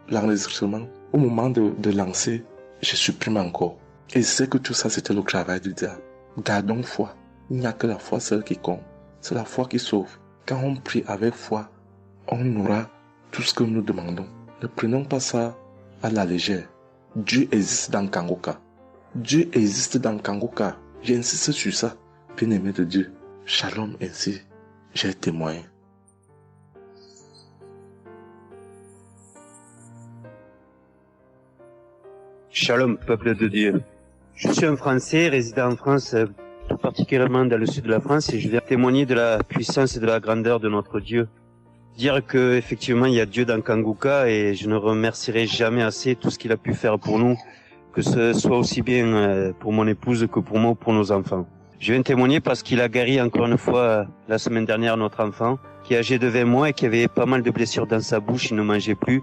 l'enregistrement. Au moment de lancer, je supprime encore. Et je sais que tout ça, c'était le travail du diable. Gardons foi. Il n'y a que la foi seule qui compte. C'est la foi qui sauve. Quand on prie avec foi, on aura tout ce que nous demandons. Ne prenons pas ça à la légère. Dieu existe dans Kangoka. Dieu existe dans Kangoka. J'insiste sur ça. Bien-aimé de Dieu. Shalom ainsi. J'ai témoigné. Shalom, peuple de Dieu. Je suis un Français résidant en France, tout particulièrement dans le sud de la France, et je viens témoigner de la puissance et de la grandeur de notre Dieu. Dire que effectivement il y a Dieu dans Kangoka, et je ne remercierai jamais assez tout ce qu'il a pu faire pour nous que ce soit aussi bien pour mon épouse que pour moi ou pour nos enfants. Je viens témoigner parce qu'il a guéri encore une fois la semaine dernière notre enfant qui est âgé de 20 mois et qui avait pas mal de blessures dans sa bouche, il ne mangeait plus.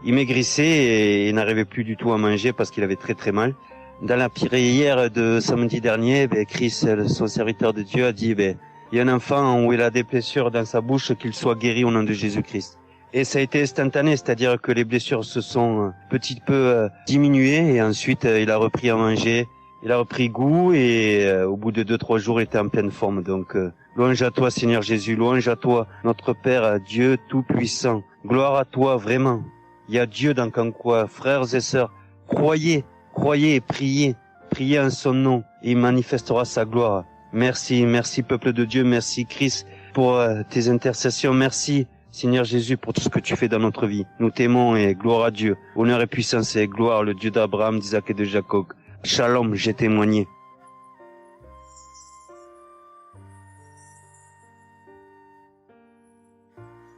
Il maigrissait et il n'arrivait plus du tout à manger parce qu'il avait très très mal. Dans la prière de samedi dernier, Chris, son serviteur de Dieu, a dit il y a un enfant où il a des blessures dans sa bouche, qu'il soit guéri au nom de Jésus-Christ. Et ça a été instantané, c'est-à-dire que les blessures se sont petit peu diminuées et ensuite il a repris à manger, il a repris goût et au bout de 2-3 jours il était en pleine forme. Donc louange à toi Seigneur Jésus, louange à toi notre Père, Dieu Tout-Puissant. Gloire à toi vraiment. Il y a Dieu dans Kangoukouka, frères et sœurs, croyez et priez en son nom et il manifestera sa gloire. Merci peuple de Dieu, merci Christ pour tes intercessions, merci Seigneur Jésus pour tout ce que tu fais dans notre vie. Nous t'aimons et gloire à Dieu. Honneur et puissance et gloire, le Dieu d'Abraham, d'Isaac et de Jacob. Shalom, j'ai témoigné.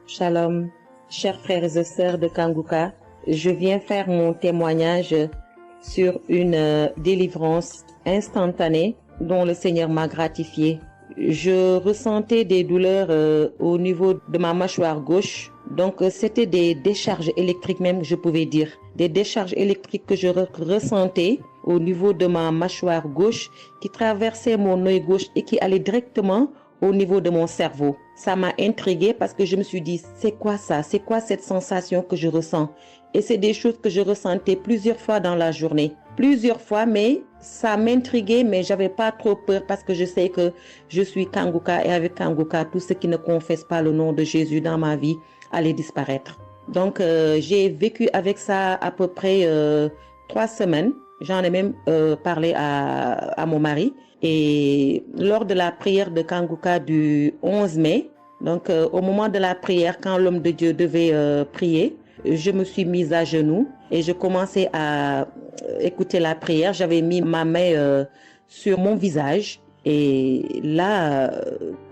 Shalom, chers frères et sœurs de Kangoukouka. Je viens faire mon témoignage sur une délivrance instantanée dont le Seigneur m'a gratifié. Je ressentais des douleurs au niveau de ma mâchoire gauche. Donc c'était des décharges électriques même, je pouvais dire. Des décharges électriques que je ressentais au niveau de ma mâchoire gauche qui traversaient mon œil gauche et qui allaient directement au niveau de mon cerveau. Ça m'a intriguée parce que je me suis dit, c'est quoi ça? C'est quoi cette sensation que je ressens? Et c'est des choses que je ressentais plusieurs fois dans la journée. Plusieurs fois, mais ça m'intriguait, mais j'avais pas trop peur parce que je sais que je suis Kangoukouka et avec Kangoukouka, tout ce qui ne confesse pas le nom de Jésus dans ma vie allait disparaître. Donc, j'ai vécu avec ça à peu près 3 semaines. J'en ai même parlé à mon mari. Et lors de la prière de Kangoukouka du 11 mai, donc au moment de la prière, quand l'homme de Dieu devait prier, je me suis mise à genoux et je commençais à écouter la prière. J'avais mis ma main sur mon visage et là,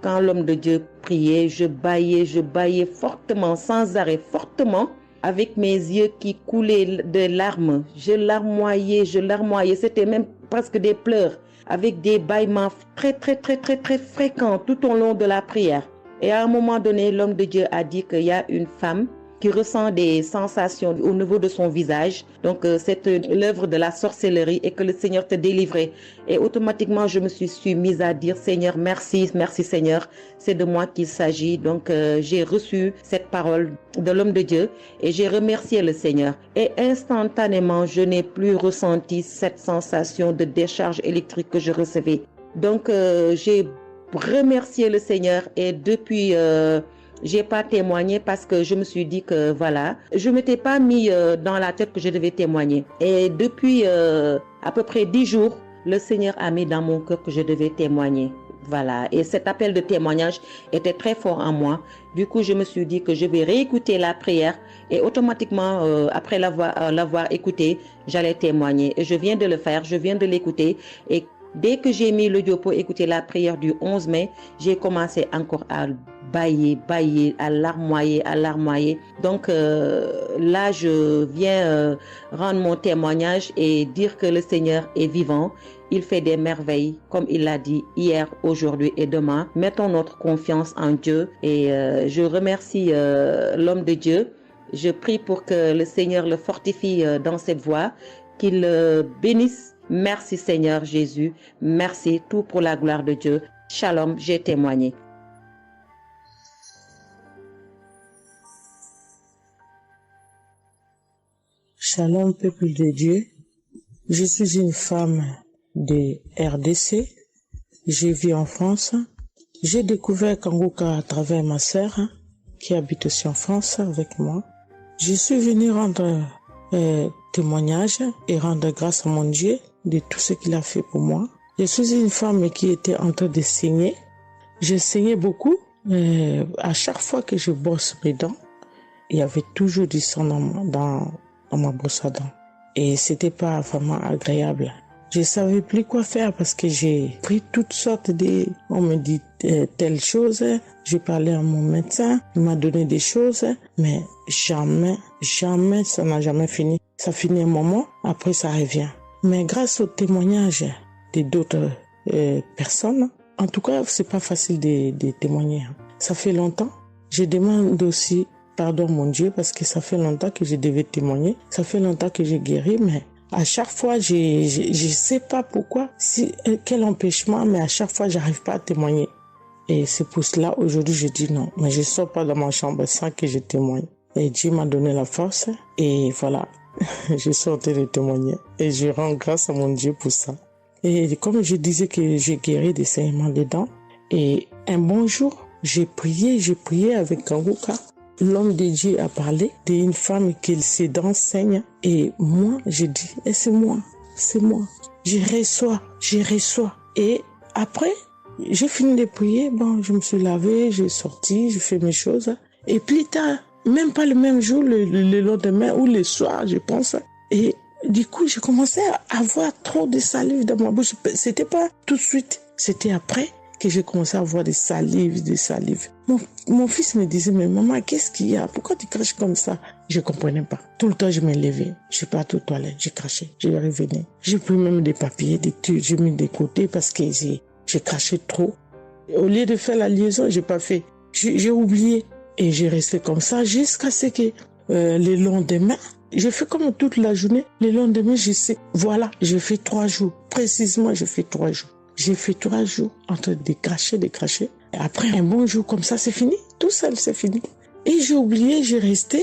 quand l'homme de Dieu priait, je bâillais fortement, sans arrêt, fortement, avec mes yeux qui coulaient de larmes. Je larmoyais. C'était même presque des pleurs, avec des bâillements très fréquents tout au long de la prière. Et à un moment donné, l'homme de Dieu a dit qu'il y a une femme qui ressent des sensations au niveau de son visage. Donc, c'est l'œuvre de la sorcellerie et que le Seigneur te délivrait. Et automatiquement, je me suis mise à dire, Seigneur, merci Seigneur, c'est de moi qu'il s'agit. Donc, j'ai reçu cette parole de l'homme de Dieu et j'ai remercié le Seigneur. Et instantanément, je n'ai plus ressenti cette sensation de décharge électrique que je recevais. Donc, j'ai remercié le Seigneur et depuis... j'ai pas témoigné parce que je me suis dit que voilà, je m'étais pas mis dans la tête que je devais témoigner. Et depuis à peu près 10 jours, le Seigneur a mis dans mon cœur que je devais témoigner. Voilà. Et cet appel de témoignage était très fort en moi. Du coup, je me suis dit que je vais réécouter la prière et automatiquement, après l'avoir écoutée, j'allais témoigner. Et je viens de le faire, je viens de l'écouter et dès que j'ai mis l'audio pour écouter la prière du 11 mai, j'ai commencé encore à bâiller, à larmoyer. Donc là, je viens rendre mon témoignage et dire que le Seigneur est vivant. Il fait des merveilles, comme il l'a dit hier, aujourd'hui et demain. Mettons notre confiance en Dieu et je remercie l'homme de Dieu. Je prie pour que le Seigneur le fortifie dans cette voie, qu'il le bénisse. Merci Seigneur Jésus, merci tout pour la gloire de Dieu. Shalom, j'ai témoigné. Shalom peuple de Dieu, je suis une femme de RDC, je vis en France. J'ai découvert Kangoukouka à travers ma sœur qui habite aussi en France avec moi. Je suis venue rendre témoignage et rendre grâce à mon Dieu de tout ce qu'il a fait pour moi. Je suis une femme qui était en train de saigner. Je saignais beaucoup. À chaque fois que je brosse mes dents, il y avait toujours du sang dans ma brosse à dents. Et c'était pas vraiment agréable. Je savais plus quoi faire parce que j'ai pris toutes sortes de... On me dit telle chose. J'ai parlé à mon médecin. Il m'a donné des choses. Mais jamais, ça n'a jamais fini. Ça finit un moment. Après, ça revient. Mais grâce au témoignage d'autres personnes, en tout cas, c'est pas facile de témoigner. Ça fait longtemps. Je demande aussi pardon, mon Dieu, parce que ça fait longtemps que je devais témoigner. Ça fait longtemps que j'ai guéri, mais à chaque fois, je sais pas pourquoi, quel empêchement, mais à chaque fois, j'arrive pas à témoigner. Et c'est pour cela, aujourd'hui, je dis non. Mais je sors pas de ma chambre sans que je témoigne. Et Dieu m'a donné la force. Et voilà, je sortais de témoigner. Et je rends grâce à mon Dieu pour ça. Et comme je disais que j'ai guéri des saignements des dents. Et un bon jour, j'ai prié avec Kanguka. L'homme de Dieu a parlé d'une femme qui ses dents saignent. Et moi, j'ai dit, c'est moi. Je reçois. Et après, j'ai fini de prier. Bon, je me suis lavé, j'ai sorti, j'ai fait mes choses. Et plus tard, même pas le même jour, le lendemain ou le soir, je pense. Et du coup, j'ai commencé à avoir trop de salive dans ma bouche. C'était pas tout de suite, c'était après que j'ai commencé à avoir des salives. Mon fils me disait, mais maman, qu'est-ce qu'il y a? Pourquoi tu craches comme ça? Je comprenais pas. Tout le temps, je me levais. Je suis parti aux toilettes, j'ai craché, je revenais. J'ai pris même des papiers, des trucs, j'ai mis de côté parce que j'ai craché trop. Au lieu de faire la liaison, j'ai pas fait. J'ai oublié. Et j'ai resté comme ça jusqu'à ce que le lendemain, j'ai fait comme toute la journée. Le lendemain, je sais, voilà, j'ai fait 3 jours. Précisément, j'ai fait 3 jours. J'ai fait 3 jours en train de cracher. Et après, un bon jour comme ça, c'est fini. Tout seul, c'est fini. Et j'ai oublié, j'ai resté.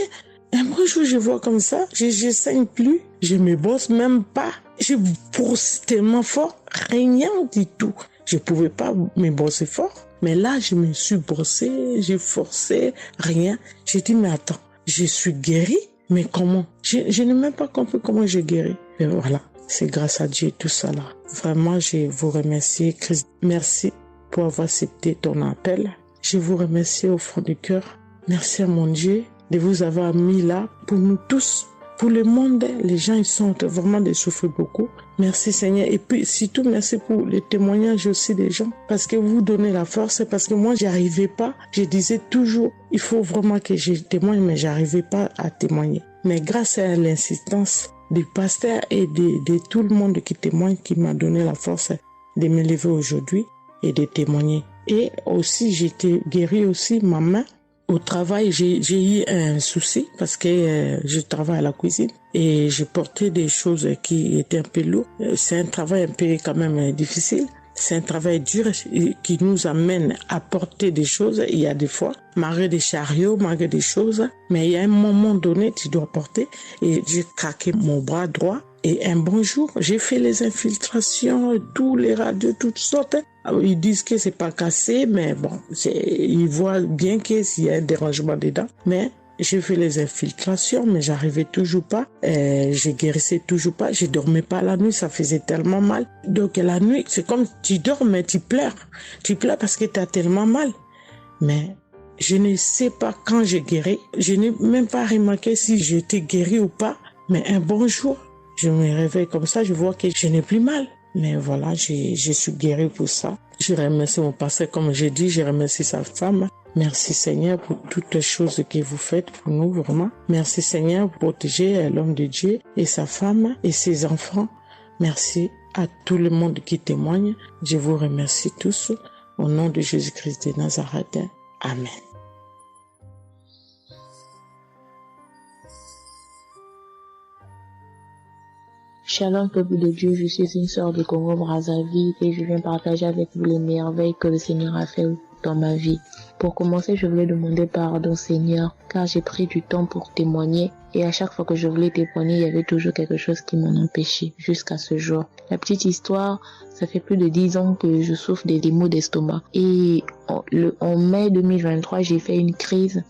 Un bon jour, je vois comme ça, je saigne plus. Je me brosse même pas. Je brosse tellement fort, rien du tout. Je pouvais pas me brosser fort. Mais là, je me suis brossé, j'ai forcé, rien. J'ai dit, mais attends, je suis guérie, mais comment? Je n'ai même pas compris comment j'ai guéri. Et voilà, c'est grâce à Dieu tout ça là. Vraiment, je vous remercie, Christ. Merci pour avoir accepté ton appel. Je vous remercie au fond du cœur. Merci à mon Dieu de vous avoir mis là pour nous tous. Pour le monde, les gens, ils sont vraiment de souffrir beaucoup. Merci Seigneur. Et puis, surtout, merci pour les témoignages aussi des gens. Parce que vous donnez la force. Parce que moi, j'arrivais pas. Je disais toujours, il faut vraiment que je témoigne, mais j'arrivais pas à témoigner. Mais grâce à l'insistance du pasteur et de tout le monde qui témoigne, qui m'a donné la force de me lever aujourd'hui et de témoigner. Et aussi, j'étais guérie aussi, ma main. Au travail, j'ai eu un souci parce que je travaille à la cuisine et j'ai porté des choses qui étaient un peu lourdes. C'est un travail un peu quand même difficile. C'est un travail dur qui nous amène à porter des choses. Il y a des fois, malgré des chariots, malgré des choses, mais il y a un moment donné, tu dois porter. Et j'ai craqué mon bras droit. Et un bon jour, j'ai fait les infiltrations, tous les radios, toutes sortes. Ils disent que c'est pas cassé, mais bon, ils voient bien qu'il y a un dérangement dedans. Mais j'ai fait les infiltrations, mais j'arrivais toujours pas. Je guérissais toujours pas. Je dormais pas la nuit, ça faisait tellement mal. Donc la nuit, c'est comme tu dors, mais tu pleures. Tu pleures parce que tu as tellement mal. Mais je ne sais pas quand j'ai guéri. Je n'ai même pas remarqué si j'étais guéri ou pas. Mais un bon jour, je me réveille comme ça, je vois que je n'ai plus mal. Mais voilà, je suis guérie pour ça. Je remercie mon pasteur, comme j'ai dit, je remercie sa femme. Merci Seigneur pour toutes les choses que vous faites pour nous, vraiment. Merci Seigneur pour protéger l'homme de Dieu et sa femme et ses enfants. Merci à tout le monde qui témoigne. Je vous remercie tous. Au nom de Jésus-Christ de Nazareth. Amen. Shalom peuple de Dieu, je suis une sœur de Congo-Brazzaville et je viens partager avec vous les merveilles que le Seigneur a fait dans ma vie. Pour commencer, je voulais demander pardon Seigneur, car j'ai pris du temps pour témoigner et à chaque fois que je voulais témoigner, il y avait toujours quelque chose qui m'en empêchait jusqu'à ce jour. La petite histoire, ça fait plus de 10 ans que je souffre des maux d'estomac et en mai 2023, j'ai fait une crise.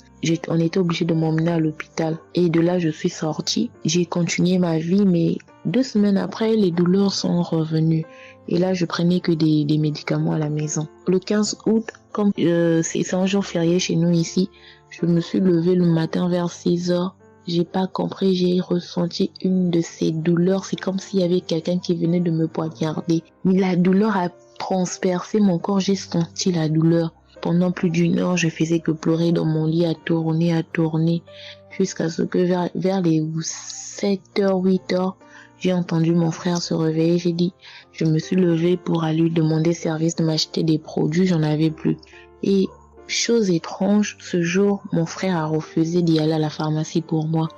On était obligé de m'emmener à l'hôpital et de là, je suis sortie. J'ai continué ma vie, mais 2 semaines après, les douleurs sont revenues. Et là, je prenais que des médicaments à la maison. Le 15 août, comme c'est un jour férié chez nous ici, je me suis levée le matin vers 6 heures. J'ai pas compris, j'ai ressenti une de ces douleurs. C'est comme s'il y avait quelqu'un qui venait de me poignarder. Mais la douleur a transpercé mon corps, j'ai senti la douleur. Pendant plus d'1 heure, je faisais que pleurer dans mon lit, à tourner, jusqu'à ce que vers les 7h, 8h, j'ai entendu mon frère se réveiller. Je me suis levée pour aller lui demander service de m'acheter des produits, j'en avais plus. Et chose étrange, ce jour, mon frère a refusé d'y aller à la pharmacie pour moi.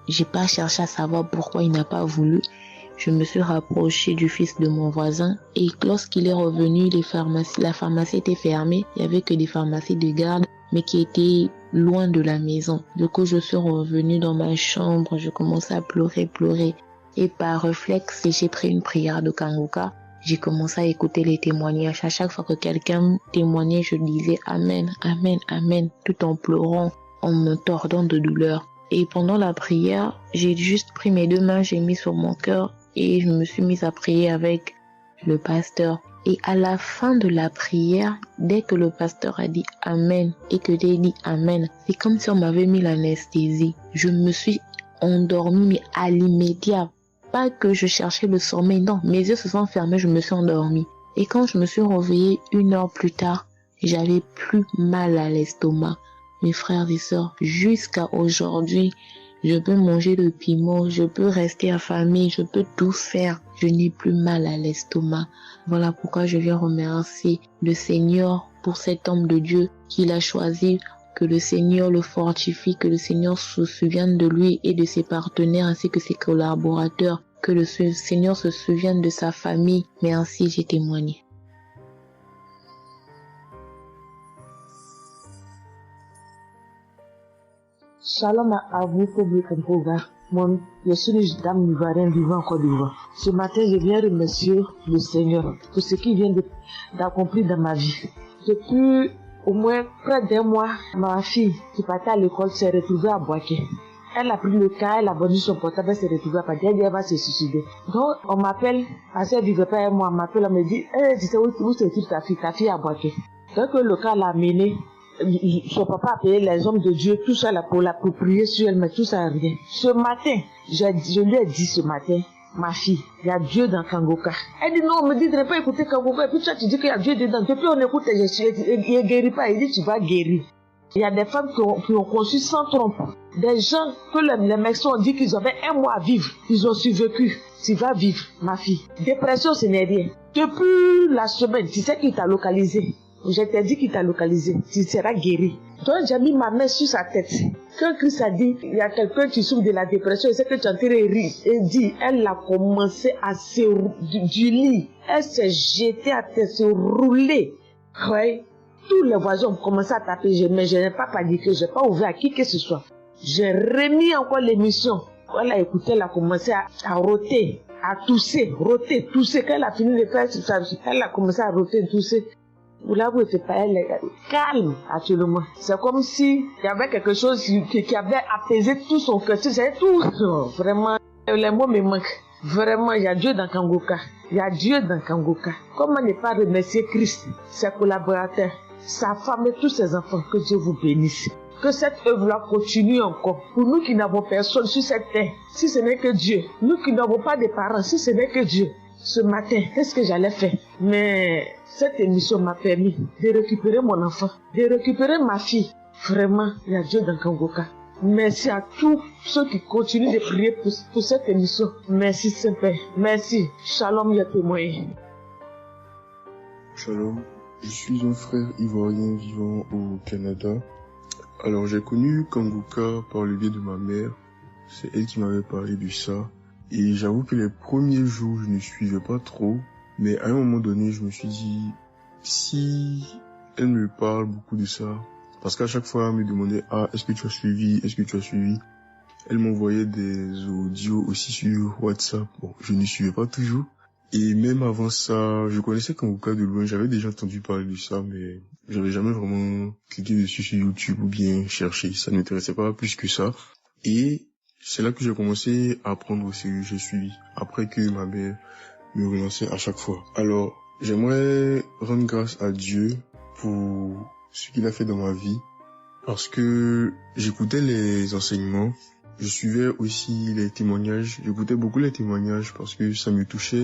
J'ai pas cherché à savoir pourquoi il n'a pas voulu. Je me suis rapprochée du fils de mon voisin et lorsqu'il est revenu, la pharmacie était fermée. Il y avait que des pharmacies de garde, mais qui étaient loin de la maison. Du coup, je suis revenue dans ma chambre, je commençais à pleurer. Et par réflexe, j'ai pris une prière de Kanguka. J'ai commencé à écouter les témoignages. À chaque fois que quelqu'un témoignait, je disais Amen, Amen, Amen, tout en pleurant, en me tordant de douleur. Et pendant la prière, j'ai juste pris mes 2 mains, j'ai mis sur mon cœur et je me suis mise à prier avec le pasteur. Et à la fin de la prière, dès que le pasteur a dit Amen et que j'ai dit Amen, c'est comme si on m'avait mis l'anesthésie. Je me suis endormie, mais à l'immédiat. Pas que je cherchais le sommeil, non, mes yeux se sont fermés, je me suis endormie. Et quand je me suis réveillée 1 heure plus tard, j'avais plus mal à l'estomac. Mes frères et sœurs, jusqu'à aujourd'hui, je peux manger le piment, je peux rester affamée, je peux tout faire. Je n'ai plus mal à l'estomac. Voilà pourquoi je viens remercier le Seigneur pour cet homme de Dieu qu'il a choisi. Que le Seigneur le fortifie, que le Seigneur se souvienne de lui et de ses partenaires ainsi que ses collaborateurs. Que le Seigneur se souvienne de sa famille. Merci, j'ai témoigné. Shalom à vous, public Kanguka. Moi, je suis une dame ivoirienne vivant en Côte d'Ivoire. Ce matin, je viens remercier le Seigneur pour ce qu'il vient d'accomplir dans ma vie. Depuis au moins près d'1 mois, ma fille qui partait à l'école s'est retrouvée à Boaké. Elle a pris le cas, elle a vendu son portable, elle s'est retrouvée à Boaké, elle va se suicider. Donc, on m'appelle, parce qu'elle vivait pas avec moi, on m'appelle, on me dit, tu sais où se trouve ta fille à Boaké. Donc, le cas l'a amené. Son papa a payé les hommes de Dieu, tout ça là pour prier sur elle, mais tout ça rien. Ce matin, je lui ai dit ce matin, ma fille, il y a Dieu dans Kanguka. Elle dit non, on me dit de ne pas écouter Kanguka, et puis toi tu dis qu'il y a Dieu dedans. Depuis on écoute, il ne guérit pas, il dit tu vas guérir. Il y a des femmes qui ont conçu sans trompe. Des gens que les médecins ont dit qu'ils avaient 1 mois à vivre, ils ont survécu. Tu vas vivre, ma fille. Dépression, ce n'est rien. Depuis la semaine, tu sais qui t'a localisé. Je t'ai dit qu'il t'a localisé, tu seras guéri. Donc j'ai mis ma main sur sa tête. Quand Christ a dit, il y a quelqu'un qui souffre de la dépression, et c'est que tu es en train de rire. Et dit, elle a commencé à se du lit. Elle s'est jetée à terre, se rouler. Ouais. Tous les voisins ont commencé à taper, mais je n'ai pas paniqué, je n'ai pas ouvert à qui que ce soit. J'ai remis encore l'émission. Quand elle a écouté, elle a commencé à roter, à tousser, roter, tousser. Quand elle a fini de faire ça, elle a commencé à roter, tousser. Vous l'avouez, c'est pas elle, calme actuellement. C'est comme si il y avait quelque chose qui avait apaisé tout son cœur. C'est tout. Vraiment, les mots me manquent. Vraiment, il y a Dieu dans Kanguka. Il y a Dieu dans Kanguka. Comment ne pas remercier Christ, ses collaborateurs, sa femme et tous ses enfants. Que Dieu vous bénisse. Que cette œuvre-là continue encore. Pour nous qui n'avons personne sur cette terre, si ce n'est que Dieu. Nous qui n'avons pas de parents, si ce n'est que Dieu. Ce matin, qu'est-ce que j'allais faire? Mais cette émission m'a permis de récupérer mon enfant, de récupérer ma fille. Vraiment, il y a Dieu dans Kanguka. Merci à tous ceux qui continuent de prier pour cette émission. Merci Saint-Père. Merci. Shalom, il y a témoigné. Shalom. Je suis un frère ivoirien vivant au Canada. Alors j'ai connu Kanguka par le biais de ma mère. C'est elle qui m'avait parlé de ça. Et j'avoue que les premiers jours, je ne suivais pas trop. Mais à un moment donné, je me suis dit, si elle me parle beaucoup de ça, parce qu'à chaque fois, elle me demandait, est-ce que tu as suivi? Est-ce que tu as suivi? Elle m'envoyait des audios aussi sur WhatsApp. Bon, je ne suivais pas toujours. Et même avant ça, je connaissais Kanguka de loin. J'avais déjà entendu parler de ça, mais j'avais jamais vraiment cliqué dessus sur YouTube ou bien cherché. Ça ne m'intéressait pas plus que ça. Et c'est là que j'ai commencé à apprendre au sérieux. J'ai suivi. Après que ma mère me relançait à chaque fois. Alors, j'aimerais rendre grâce à Dieu pour ce qu'il a fait dans ma vie. Parce que j'écoutais les enseignements. Je suivais aussi les témoignages. J'écoutais beaucoup les témoignages parce que ça me touchait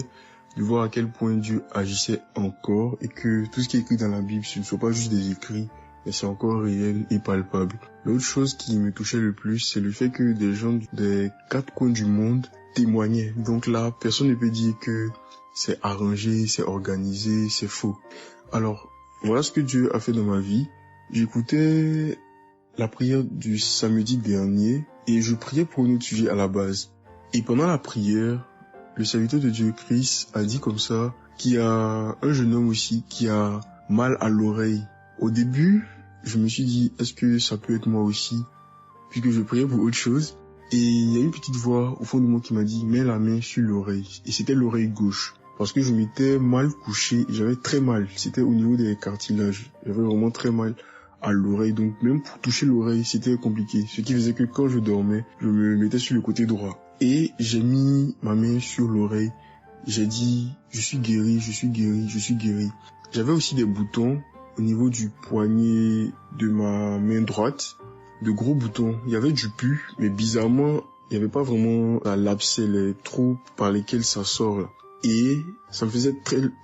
de voir à quel point Dieu agissait encore et que tout ce qui est écrit dans la Bible, ce ne soit pas juste des écrits, mais c'est encore réel et palpable. L'autre chose qui me touchait le plus, c'est le fait que des gens des 4 coins du monde témoignais. Donc là, personne ne peut dire que c'est arrangé, c'est organisé, c'est faux. Alors, voilà ce que Dieu a fait dans ma vie. J'écoutais la prière du samedi dernier et je priais pour un autre sujet à la base. Et pendant la prière, le serviteur de Dieu, Christ, a dit comme ça qu'il y a un jeune homme aussi qui a mal à l'oreille. Au début, je me suis dit, est-ce que ça peut être moi aussi? Puisque je priais pour autre chose. Et il y a une petite voix au fond de moi qui m'a dit, mets la main sur l'oreille. Et c'était l'oreille gauche. Parce que je m'étais mal couché, j'avais très mal. C'était au niveau des cartilages. J'avais vraiment très mal à l'oreille. Donc même pour toucher l'oreille, c'était compliqué. Ce qui faisait que quand je dormais, je me mettais sur le côté droit. Et j'ai mis ma main sur l'oreille. J'ai dit, je suis guéri, je suis guéri, je suis guéri. J'avais aussi des boutons au niveau du poignet de ma main droite. De gros boutons. Il y avait du pus, mais bizarrement, il n'y avait pas vraiment l'abcès, les trous par lesquels ça sort là. Et ça me faisait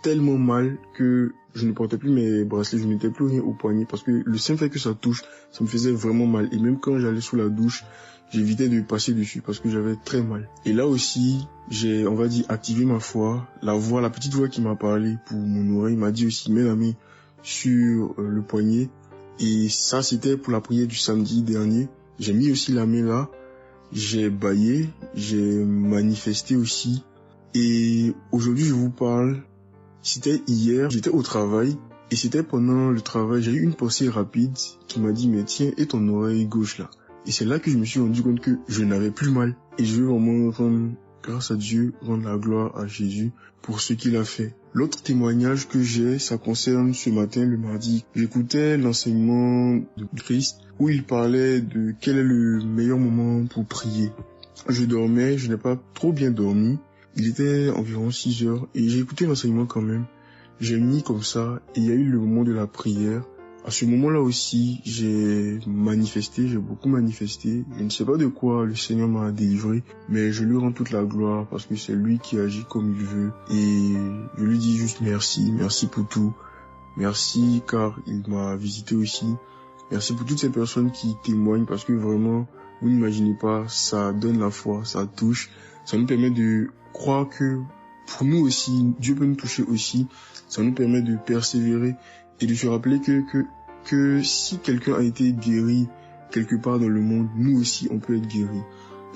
tellement mal que je ne portais plus mes bracelets, je ne mettais plus rien au poignet parce que le simple fait que ça touche, ça me faisait vraiment mal. Et même quand j'allais sous la douche, j'évitais de passer dessus parce que j'avais très mal. Et là aussi, j'ai, on va dire, activé ma foi. La petite voix qui m'a parlé pour mon oreille m'a dit aussi, mets la main sur le poignet. Et ça, c'était pour la prière du samedi dernier. J'ai mis aussi la main là. J'ai baillé, j'ai manifesté aussi. Et aujourd'hui, je vous parle, c'était hier, j'étais au travail, et c'était pendant le travail, j'ai eu une pensée rapide qui m'a dit, mais tiens, et ton oreille gauche là? Et c'est là que je me suis rendu compte que je n'avais plus mal. Et je veux vraiment rendre grâce à Dieu, rendre la gloire à Jésus pour ce qu'il a fait. L'autre témoignage que j'ai, ça concerne ce matin, le mardi. J'écoutais l'enseignement de Christ où il parlait de quel est le meilleur moment pour prier. Je dormais, je n'ai pas trop bien dormi. Il était environ 6 heures et j'ai écouté l'enseignement quand même. J'ai mis comme ça et il y a eu le moment de la prière. À ce moment-là aussi, j'ai manifesté, j'ai beaucoup manifesté. Je ne sais pas de quoi le Seigneur m'a délivré, mais je lui rends toute la gloire parce que c'est lui qui agit comme il veut. Et je lui dis juste merci, merci pour tout. Merci car il m'a visité aussi. Merci pour toutes ces personnes qui témoignent parce que vraiment, vous n'imaginez pas, ça donne la foi, ça touche. Ça nous permet de croire que pour nous aussi, Dieu peut nous toucher aussi. Ça nous permet de persévérer et de se rappeler que si quelqu'un a été guéri quelque part dans le monde, nous aussi on peut être guéri.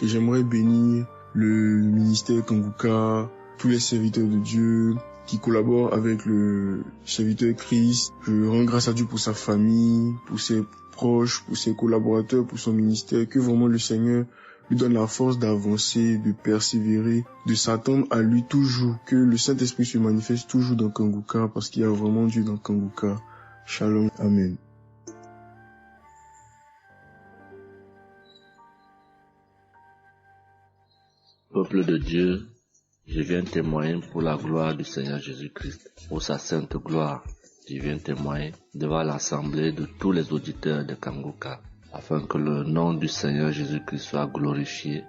Et j'aimerais bénir le ministère Kanguka, tous les serviteurs de Dieu qui collaborent avec le serviteur Christ. Je rends grâce à Dieu pour sa famille, pour ses proches, pour ses collaborateurs, pour son ministère, que vraiment le Seigneur lui donne la force d'avancer, de persévérer, de s'attendre à lui toujours, que le Saint-Esprit se manifeste toujours dans Kanguka, parce qu'il y a vraiment Dieu dans Kanguka. Shalom, Amen. Peuple de Dieu, je viens témoigner pour la gloire du Seigneur Jésus-Christ, pour sa sainte gloire. Je viens témoigner devant l'assemblée de tous les auditeurs de Kanguka, afin que le nom du Seigneur Jésus-Christ soit glorifié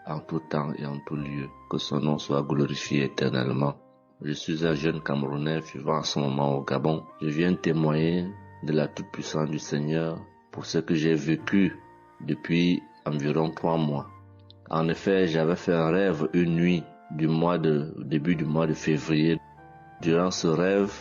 en tout temps et en tout lieu, que son nom soit glorifié éternellement. Je suis un jeune Camerounais vivant en ce moment au Gabon. Je viens témoigner de la toute-puissance du Seigneur pour ce que j'ai vécu depuis environ 3 mois. En effet, j'avais fait un rêve une nuit début du mois de février. Durant ce rêve,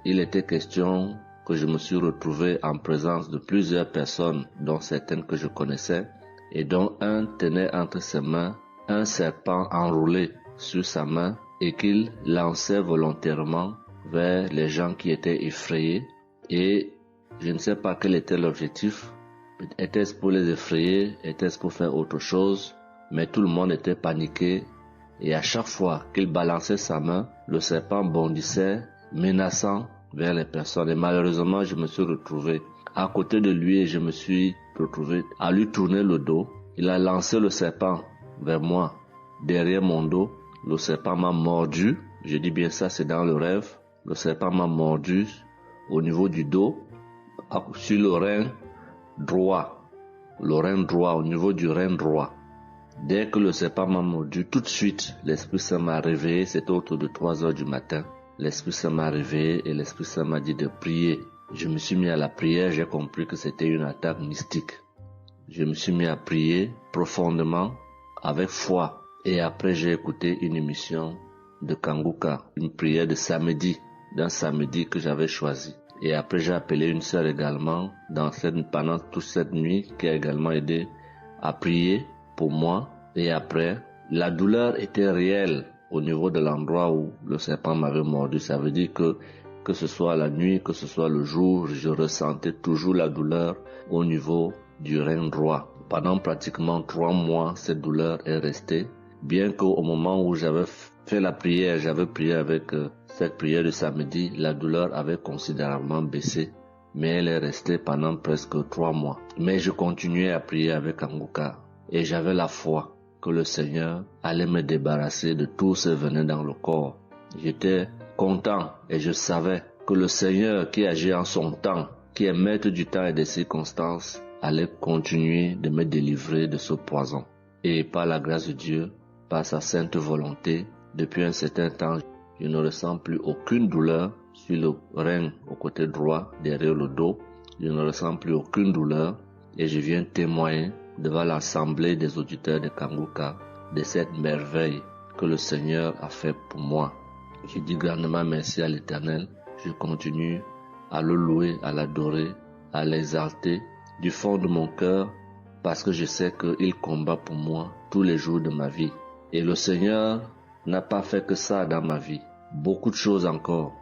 il était question que je me suis retrouvé en présence de plusieurs personnes, dont certaines que je connaissais, et dont un tenait entre ses mains un serpent enroulé sur sa main et qu'il lançait volontairement vers les gens qui étaient effrayés. Et je ne sais pas quel était l'objectif. Était-ce pour les effrayer? Était-ce pour faire autre chose? Mais tout le monde était paniqué. Et à chaque fois qu'il balançait sa main, le serpent bondissait, menaçant vers les personnes. Et malheureusement, je me suis retrouvé à côté de lui et je me suis retrouvé à lui tourner le dos. Il a lancé le serpent vers moi, derrière mon dos. Le serpent m'a mordu. Je dis bien ça, c'est dans le rêve. Le serpent m'a mordu au niveau du dos, sur le rein droit. Le rein droit, au niveau du rein droit. Dès que le serpent m'a mordu, tout de suite, l'Esprit Saint m'a réveillé. C'était autour de 3 heures du matin. L'Esprit Saint m'a réveillé et l'Esprit Saint m'a dit de prier. Je me suis mis à la prière, j'ai compris que c'était une attaque mystique. Je me suis mis à prier profondément, avec foi. Et après, j'ai écouté une émission de Kanguka, une prière de samedi, d'un samedi que j'avais choisi. Et après, j'ai appelé une sœur également pendant toute cette nuit qui a également aidé à prier pour moi. Et après, la douleur était réelle au niveau de l'endroit où le serpent m'avait mordu. Ça veut dire que ce soit la nuit, que ce soit le jour, je ressentais toujours la douleur au niveau du rein droit. Pendant pratiquement 3 mois, cette douleur est restée. Bien qu'au moment où j'avais fait la prière, j'avais prié avec cette prière de samedi, la douleur avait considérablement baissé, mais elle est restée pendant presque 3 mois. Mais je continuais à prier avec Kanguka et j'avais la foi que le Seigneur allait me débarrasser de tout ce venin dans le corps. J'étais content et je savais que le Seigneur qui agit en son temps, qui est maître du temps et des circonstances, allait continuer de me délivrer de ce poison. Et par la grâce de Dieu, par sa sainte volonté, depuis un certain temps, je ne ressens plus aucune douleur sur le rein au côté droit, derrière le dos. Je ne ressens plus aucune douleur et je viens témoigner devant l'assemblée des auditeurs de Kanguka de cette merveille que le Seigneur a fait pour moi. Je dis grandement merci à l'Éternel. Je continue à le louer, à l'adorer, à l'exalter du fond de mon cœur parce que je sais qu'il combat pour moi tous les jours de ma vie. Et le Seigneur n'a pas fait que ça dans ma vie. Beaucoup de choses encore.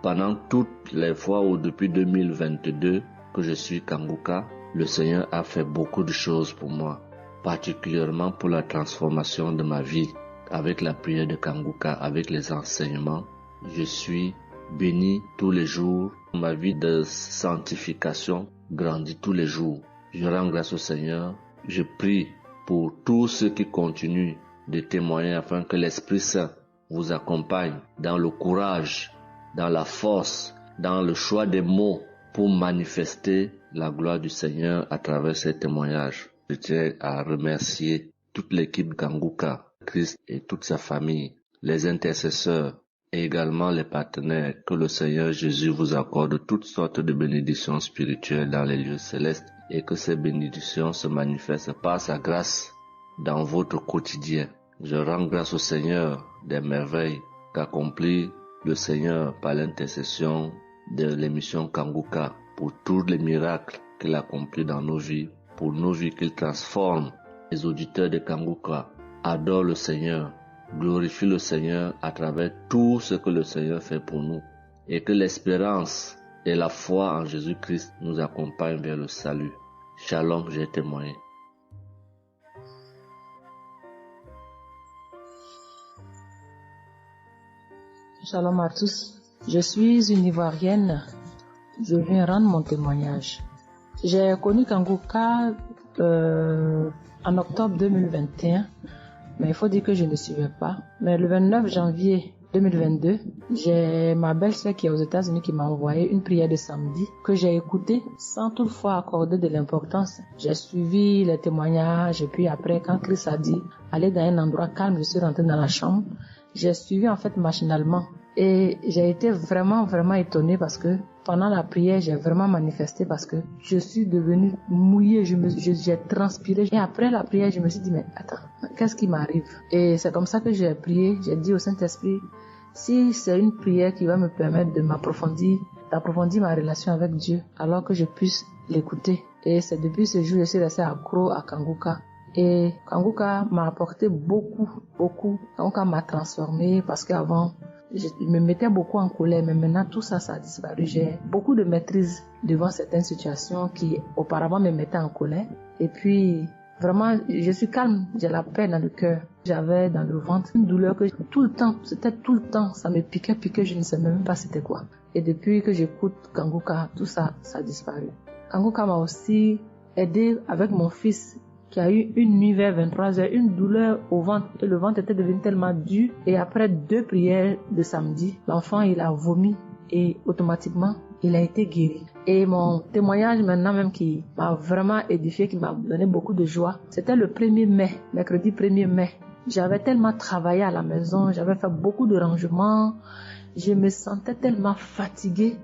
Pendant toutes les fois où depuis 2022 que je suis Kanguka, le Seigneur a fait beaucoup de choses pour moi, particulièrement pour la transformation de ma vie. Avec la prière de Kanguka, avec les enseignements, je suis béni tous les jours. Ma vie de sanctification grandit tous les jours. Je rends grâce au Seigneur. Je prie pour tous ceux qui continuent de témoigner afin que l'Esprit Saint vous accompagne dans le courage, dans la force, dans le choix des mots pour manifester la gloire du Seigneur à travers ces témoignages. Je tiens à remercier toute l'équipe Kanguka, Christ et toute sa famille, les intercesseurs et également les partenaires. Que le Seigneur Jésus vous accorde toutes sortes de bénédictions spirituelles dans les lieux célestes et que ces bénédictions se manifestent par sa grâce dans votre quotidien. Je rends grâce au Seigneur des merveilles qu'accomplit le Seigneur par l'intercession de l'émission Kanguka pour tous les miracles qu'il accomplit dans nos vies, pour nos vies qu'il transforme. Les auditeurs de Kanguka adorent le Seigneur, glorifient le Seigneur à travers tout ce que le Seigneur fait pour nous et que l'espérance et la foi en Jésus-Christ nous accompagnent vers le salut. Shalom, j'ai témoigné. Shalom à tous. Je suis une Ivoirienne. Je viens rendre mon témoignage. J'ai connu Kanguka en octobre 2021, mais il faut dire que je ne suivais pas. Mais le 29 janvier 2022, j'ai ma belle-sœur qui est aux États-Unis qui m'a envoyé une prière de samedi que j'ai écoutée sans toutefois accorder de l'importance. J'ai suivi les témoignages et puis après, quand Christ a dit aller dans un endroit calme, je suis rentrée dans la chambre. J'ai suivi en fait machinalement et j'ai été vraiment étonnée parce que pendant la prière, j'ai vraiment manifesté parce que je suis devenue mouillée, j'ai transpiré. Et après la prière, je me suis dit, mais attends, qu'est-ce qui m'arrive? Et c'est comme ça que j'ai prié, j'ai dit au Saint-Esprit, si c'est une prière qui va me permettre d'approfondir ma relation avec Dieu, alors que je puisse l'écouter. Et c'est depuis ce jour que je suis restée accro à Kanguka. Et Kanguka m'a apporté beaucoup. Kanguka m'a transformée parce qu'avant, je me mettais beaucoup en colère, mais maintenant tout ça a disparu. J'ai beaucoup de maîtrise devant certaines situations qui auparavant me mettaient en colère. Et puis, vraiment, je suis calme, j'ai la paix dans le cœur. J'avais dans le ventre une douleur que tout le temps, ça me piquait, je ne sais même pas c'était quoi. Et depuis que j'écoute Kanguka, tout ça a disparu. Kanguka m'a aussi aidé avec mon fils qui a eu une nuit vers 23h, une douleur au ventre et le ventre était devenu tellement dur et après 2 prières de samedi, l'enfant il a vomi et automatiquement il a été guéri. Et mon témoignage maintenant même qui m'a vraiment édifié, qui m'a donné beaucoup de joie, c'était le 1er mai, mercredi 1er mai. J'avais tellement travaillé à la maison, j'avais fait beaucoup de rangements, je me sentais tellement fatiguée,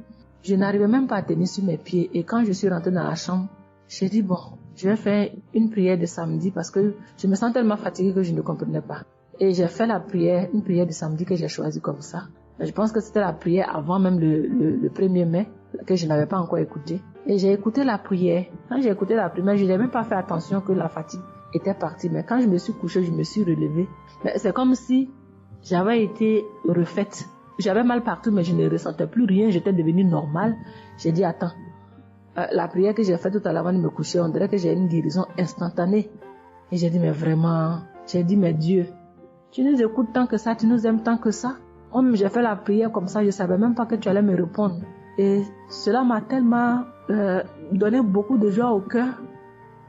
je n'arrivais même pas à tenir sur mes pieds et quand je suis rentrée dans la chambre, j'ai dit bon, je vais faire une prière de samedi parce que je me sens tellement fatiguée que je ne comprenais pas. Et j'ai fait la prière, une prière de samedi que j'ai choisie comme ça. Je pense que c'était la prière avant même le 1er mai, que je n'avais pas encore écouté. Et j'ai écouté la prière. Quand j'ai écouté la prière, je n'ai même pas fait attention que la fatigue était partie. Mais quand je me suis couchée, je me suis relevée. Mais c'est comme si j'avais été refaite. J'avais mal partout, mais je ne ressentais plus rien. J'étais devenue normale. J'ai dit, attends, la prière que j'ai faite tout à l'heure avant de me coucher, on dirait que j'ai une guérison instantanée. Et j'ai dit, mais vraiment, j'ai dit, mais Dieu, tu nous écoutes tant que ça, tu nous aimes tant que ça. J'ai fait la prière comme ça, je ne savais même pas que tu allais me répondre. Et cela m'a tellement donné beaucoup de joie au cœur.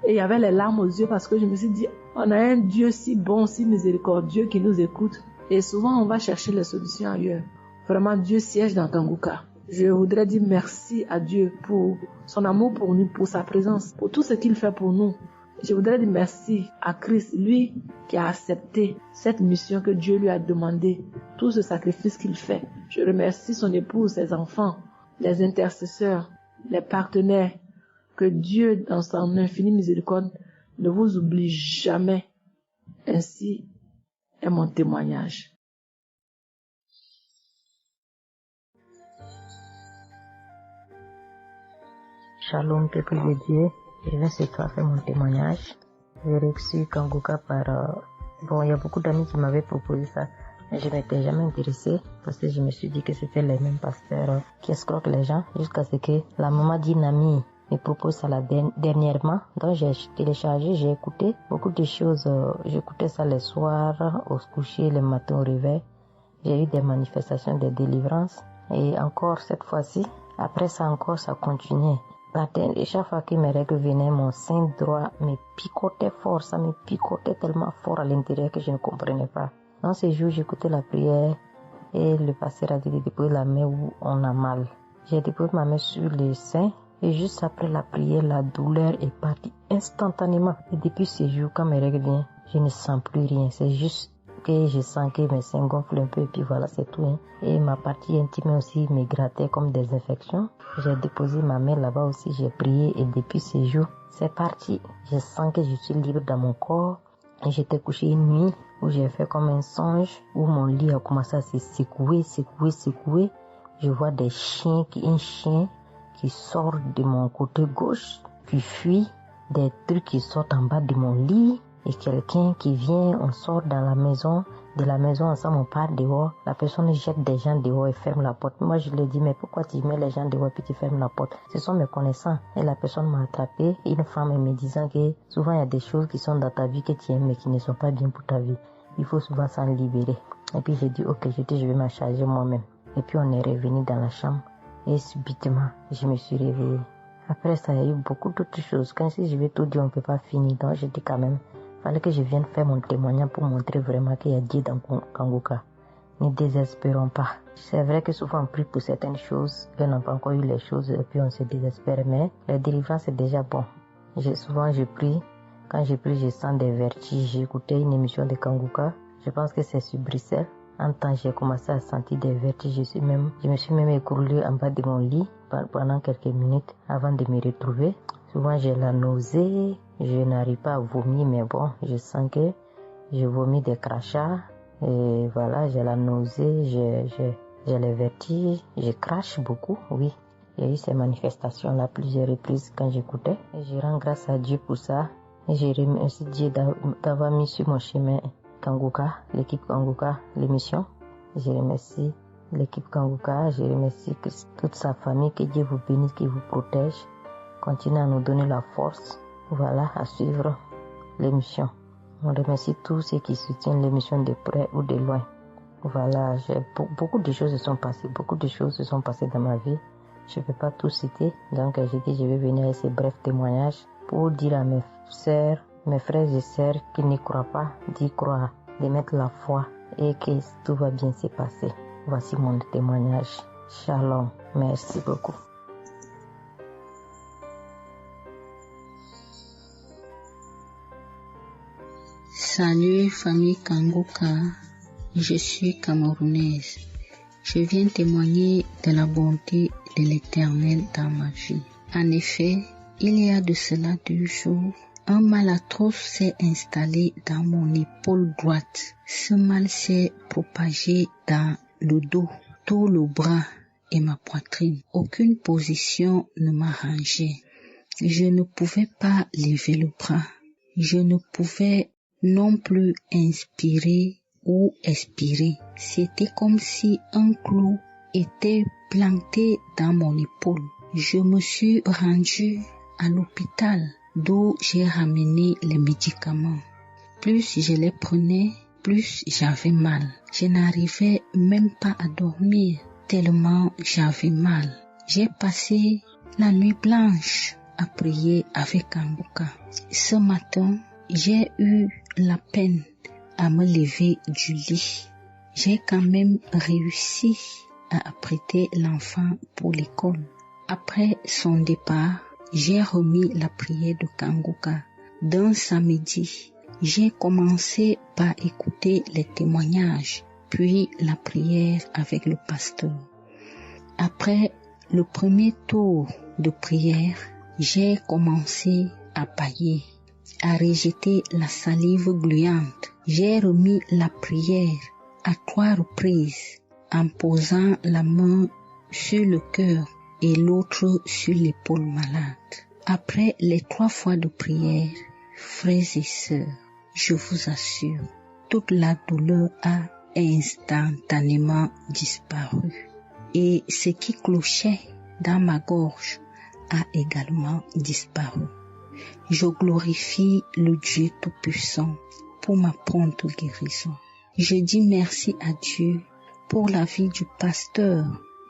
Et il y avait les larmes aux yeux parce que je me suis dit, on a un Dieu si bon, si miséricordieux qui nous écoute. Et souvent, on va chercher les solutions ailleurs. Vraiment, Dieu siège dans Kanguka. Je voudrais dire merci à Dieu pour son amour pour nous, pour sa présence, pour tout ce qu'il fait pour nous. Je voudrais dire merci à Christ, lui qui a accepté cette mission que Dieu lui a demandé, tout ce sacrifice qu'il fait. Je remercie son épouse, ses enfants, les intercesseurs, les partenaires. Que Dieu, dans son infinie miséricorde, ne vous oublie jamais. Ainsi est mon témoignage. Shalom, peuple de Dieu. Je viens ce soir faire mon témoignage. J'ai reçu Kanguka par... il y a beaucoup d'amis qui m'avaient proposé ça. Mais je m'étais jamais intéressée parce que je me suis dit que c'était les mêmes pasteurs qui escroquent les gens jusqu'à ce que la maman d'une amie me propose ça dernièrement. Donc j'ai téléchargé, j'ai écouté beaucoup de choses. J'écoutais ça les soirs, au coucher, le matin au réveil. J'ai eu des manifestations de délivrance. Et encore cette fois-ci, après ça encore, ça continuait. Et chaque fois que mes règles venaient, mon sein droit me picotait fort. Ça me picotait tellement fort à l'intérieur que je ne comprenais pas. Dans ces jours, j'écoutais la prière et le pasteur a dit de déposer la main où on a mal. J'ai déposé ma main sur le sein et juste après la prière, la douleur est partie instantanément. Et depuis ces jours, quand mes règles viennent, je ne sens plus rien. C'est juste que je sens que mes seins gonflent un peu et puis voilà, c'est tout. Et ma partie intime aussi me grattait comme des infections. J'ai déposé ma main là-bas aussi, j'ai prié et depuis ces jours, c'est parti. Je sens que je suis libre dans mon corps. Et j'étais couché une nuit où j'ai fait comme un songe, où mon lit a commencé à se secouer. Je vois un chien qui sort de mon côté gauche, qui fuit, des trucs qui sortent en bas de mon lit. Et quelqu'un qui vient, on sort dans la maison, de la maison ensemble, on part dehors. La personne jette des gens dehors et ferme la porte. Moi, je lui ai dit, mais pourquoi tu mets les gens dehors et puis tu fermes la porte? Ce sont mes connaissants. Et la personne m'a attrapé. Une femme me disant que souvent il y a des choses qui sont dans ta vie que tu aimes mais qui ne sont pas bien pour ta vie. Il faut souvent s'en libérer. Et puis j'ai dit, ok, je vais m'en charger moi-même. Et puis on est revenu dans la chambre. Et subitement, je me suis réveillée. Après ça, il y a eu beaucoup d'autres choses. Quand si je vais tout dire, on ne peut pas finir. Donc j'ai dit quand même, fallait que je vienne faire mon témoignage pour montrer vraiment qu'il y a Dieu dans Kanguka. Ne désespérons pas. C'est vrai que souvent on prie pour certaines choses, et on n'a pas encore eu les choses, et puis on se désespère, mais la délivrance c'est déjà bon. Souvent je prie, quand je prie je sens des vertiges. J'ai écouté une émission de Kanguka, je pense que c'est sur Bruxelles. En temps j'ai commencé à sentir des vertiges, je me suis même écroulée en bas de mon lit pendant quelques minutes avant de me retrouver. Souvent j'ai la nausée, je n'arrive pas à vomir, mais bon, je sens que je vomis des crachats. Et voilà, j'ai la nausée, j'ai les vertiges, je crache beaucoup, oui. Il y a eu ces manifestations-là plusieurs reprises quand j'écoutais. Et je rends grâce à Dieu pour ça. Et je remercie Dieu d'avoir mis sur mon chemin Kanguka, l'équipe Kanguka, l'émission. Je remercie l'équipe Kanguka, je remercie toute sa famille, que Dieu vous bénisse, qu'il vous protège. Continuez à nous donner la force, voilà, à suivre l'émission. On remercie tous ceux qui soutiennent l'émission de près ou de loin. Voilà, beaucoup de choses se sont passées dans ma vie. Je ne peux pas tout citer, donc j'ai dit je vais venir avec ces brefs témoignages pour dire à mes sœurs, mes frères et sœurs qui n'y croient pas, d'y croire, de mettre la foi et que tout va bien se passer. Voici mon témoignage. Shalom, merci beaucoup. Salut famille Kanguka, je suis camerounaise. Je viens témoigner de la bonté de l'Éternel dans ma vie. En effet, il y a de cela 2 jours, Un mal atroce s'est installé dans mon épaule droite. Ce mal s'est propagé dans le dos, tout le bras et ma poitrine. Aucune position ne m'arrangeait. Je ne pouvais pas lever le bras. Je ne pouvais non plus inspirer ou expirer. C'était comme si un clou était planté dans mon épaule. Je me suis rendue à l'hôpital, d'où j'ai ramené les médicaments. Plus je les prenais, plus j'avais mal. Je n'arrivais même pas à dormir, tellement j'avais mal. J'ai passé la nuit blanche à prier avec Kanguka. Ce matin, j'ai eu la peine à me lever du lit. J'ai quand même réussi à apprêter l'enfant pour l'école. Après son départ, j'ai remis la prière de Kanguka. D'un samedi, j'ai commencé par écouter les témoignages, puis la prière avec le pasteur. Après le premier tour de prière, j'ai commencé à bâiller, à rejeter la salive gluante. J'ai remis la prière à 3 reprises en posant la main sur le cœur et l'autre sur l'épaule malade. Après les 3 fois de prière, frères et sœurs, je vous assure, toute la douleur a instantanément disparu et ce qui clochait dans ma gorge a également disparu. Je glorifie le Dieu Tout-Puissant pour ma prompte guérison. Je dis merci à Dieu pour la vie du pasteur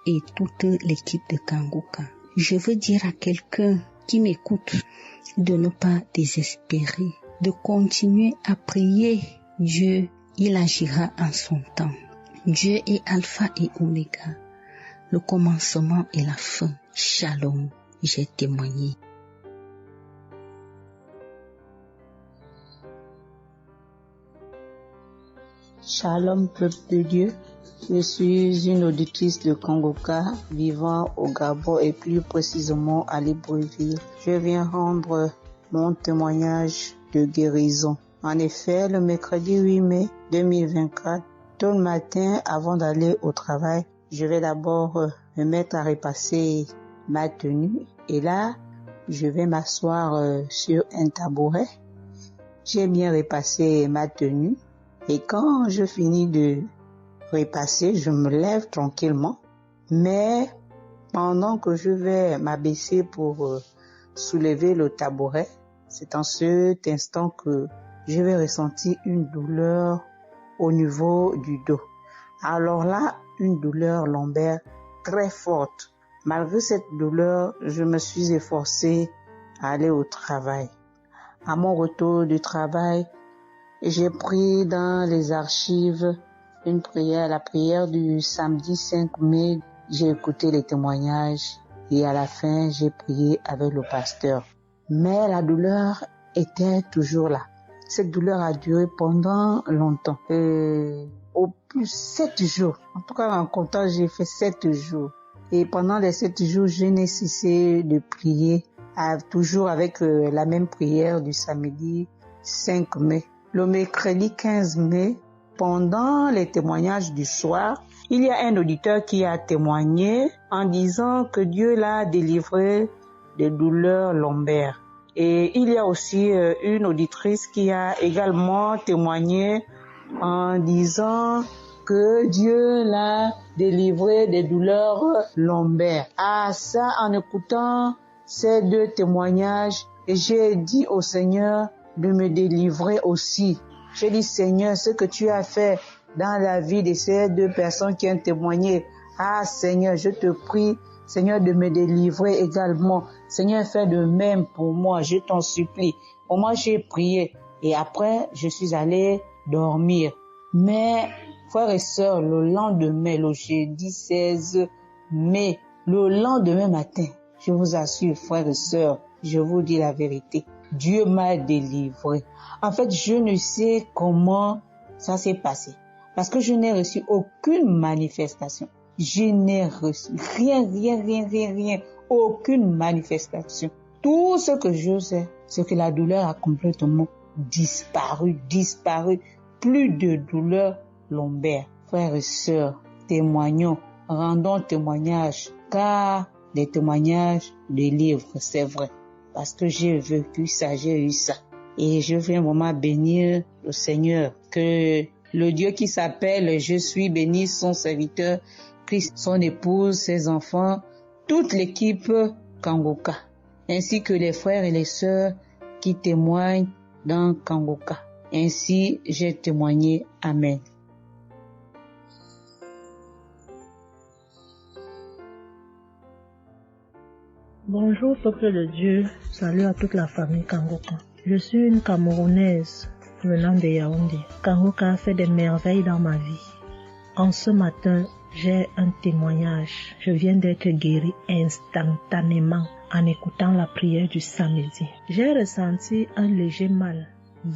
et toute l'équipe de Kanguka. Je veux dire à quelqu'un qui m'écoute de ne pas désespérer, de continuer à prier. Dieu, il agira en son temps. Dieu est Alpha et Oméga, le commencement et la fin. Shalom, j'ai témoigné. Shalom, peuple de Dieu. Je suis une auditrice de Kanguka vivant au Gabon et plus précisément à Libreville. Je viens rendre mon témoignage de guérison. En effet, le mercredi 8 mai 2024, tôt le matin avant d'aller au travail, je vais d'abord me mettre à repasser ma tenue et là, je vais m'asseoir sur un tabouret. J'ai bien repassé ma tenue et quand je finis de repasser, je me lève tranquillement. Mais pendant que je vais m'abaisser pour soulever le tabouret, c'est en cet instant que je vais ressentir une douleur au niveau du dos. Alors là, une douleur lombaire très forte. Malgré cette douleur, je me suis efforcée à aller au travail. À mon retour du travail, j'ai pris dans les archives une prière, la prière du samedi 5 mai. J'ai écouté les témoignages et à la fin, j'ai prié avec le pasteur. Mais la douleur était toujours là. Cette douleur a duré pendant longtemps. Au plus 7 jours. En tout cas, en comptant, j'ai fait 7 jours. Et pendant les 7 jours, je n'ai cessé de prier, toujours avec la même prière du samedi 5 mai. Le mercredi 15 mai, pendant les témoignages du soir, il y a un auditeur qui a témoigné en disant que Dieu l'a délivré des douleurs lombaires. Et il y a aussi une auditrice qui a également témoigné en disant que Dieu l'a délivré des douleurs lombaires. À ça, en écoutant ces 2 témoignages, j'ai dit au Seigneur de me délivrer aussi. J'ai dit, Seigneur, ce que tu as fait dans la vie de ces 2 personnes qui ont témoigné, Seigneur, je te prie, Seigneur, de me délivrer également. Seigneur, fais de même pour moi, je t'en supplie. Pour moi, j'ai prié et après, je suis allé dormir. Mais, frères et sœurs, le lendemain, le jeudi 16 mai, le lendemain matin, je vous assure, frères et sœurs, je vous dis la vérité, Dieu m'a délivré. En fait, je ne sais comment ça s'est passé. Parce que je n'ai reçu aucune manifestation. Je n'ai reçu rien, aucune manifestation. Tout ce que je sais, c'est que la douleur a complètement disparu. Plus de douleur lombaire. Frères et sœurs, témoignons, rendons témoignage, car les témoignages délivrent, c'est vrai. Parce que j'ai vécu ça, j'ai eu ça. Et je viens vraiment bénir le Seigneur, que le Dieu qui s'appelle Je suis béni, son serviteur, Christ, son épouse, ses enfants, toute l'équipe Kangoka, ainsi que les frères et les sœurs qui témoignent dans Kangoka. Ainsi, j'ai témoigné. Amen. Bonjour peuple de Dieu, salut à toute la famille Kangoka. Je suis une Camerounaise venant de Yaoundé. Kangoka a fait des merveilles dans ma vie. En ce matin, j'ai un témoignage. Je viens d'être guérie instantanément en écoutant la prière du samedi. J'ai ressenti un léger mal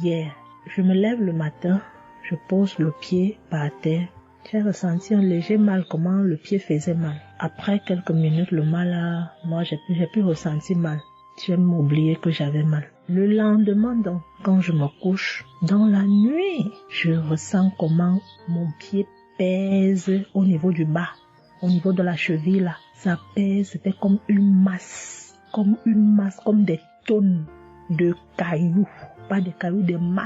hier. Je me lève le matin, je pose le pied par terre. J'ai ressenti un léger mal, comment le pied faisait mal. Après quelques minutes, le mal j'ai pu ressentir mal. J'ai oublié que j'avais mal. Le lendemain donc, quand je me couche, dans la nuit, je ressens comment mon pied pèse au niveau du bas, au niveau de la cheville là. Ça pèse, c'était comme une masse, comme des tonnes de cailloux, pas des cailloux, des masses.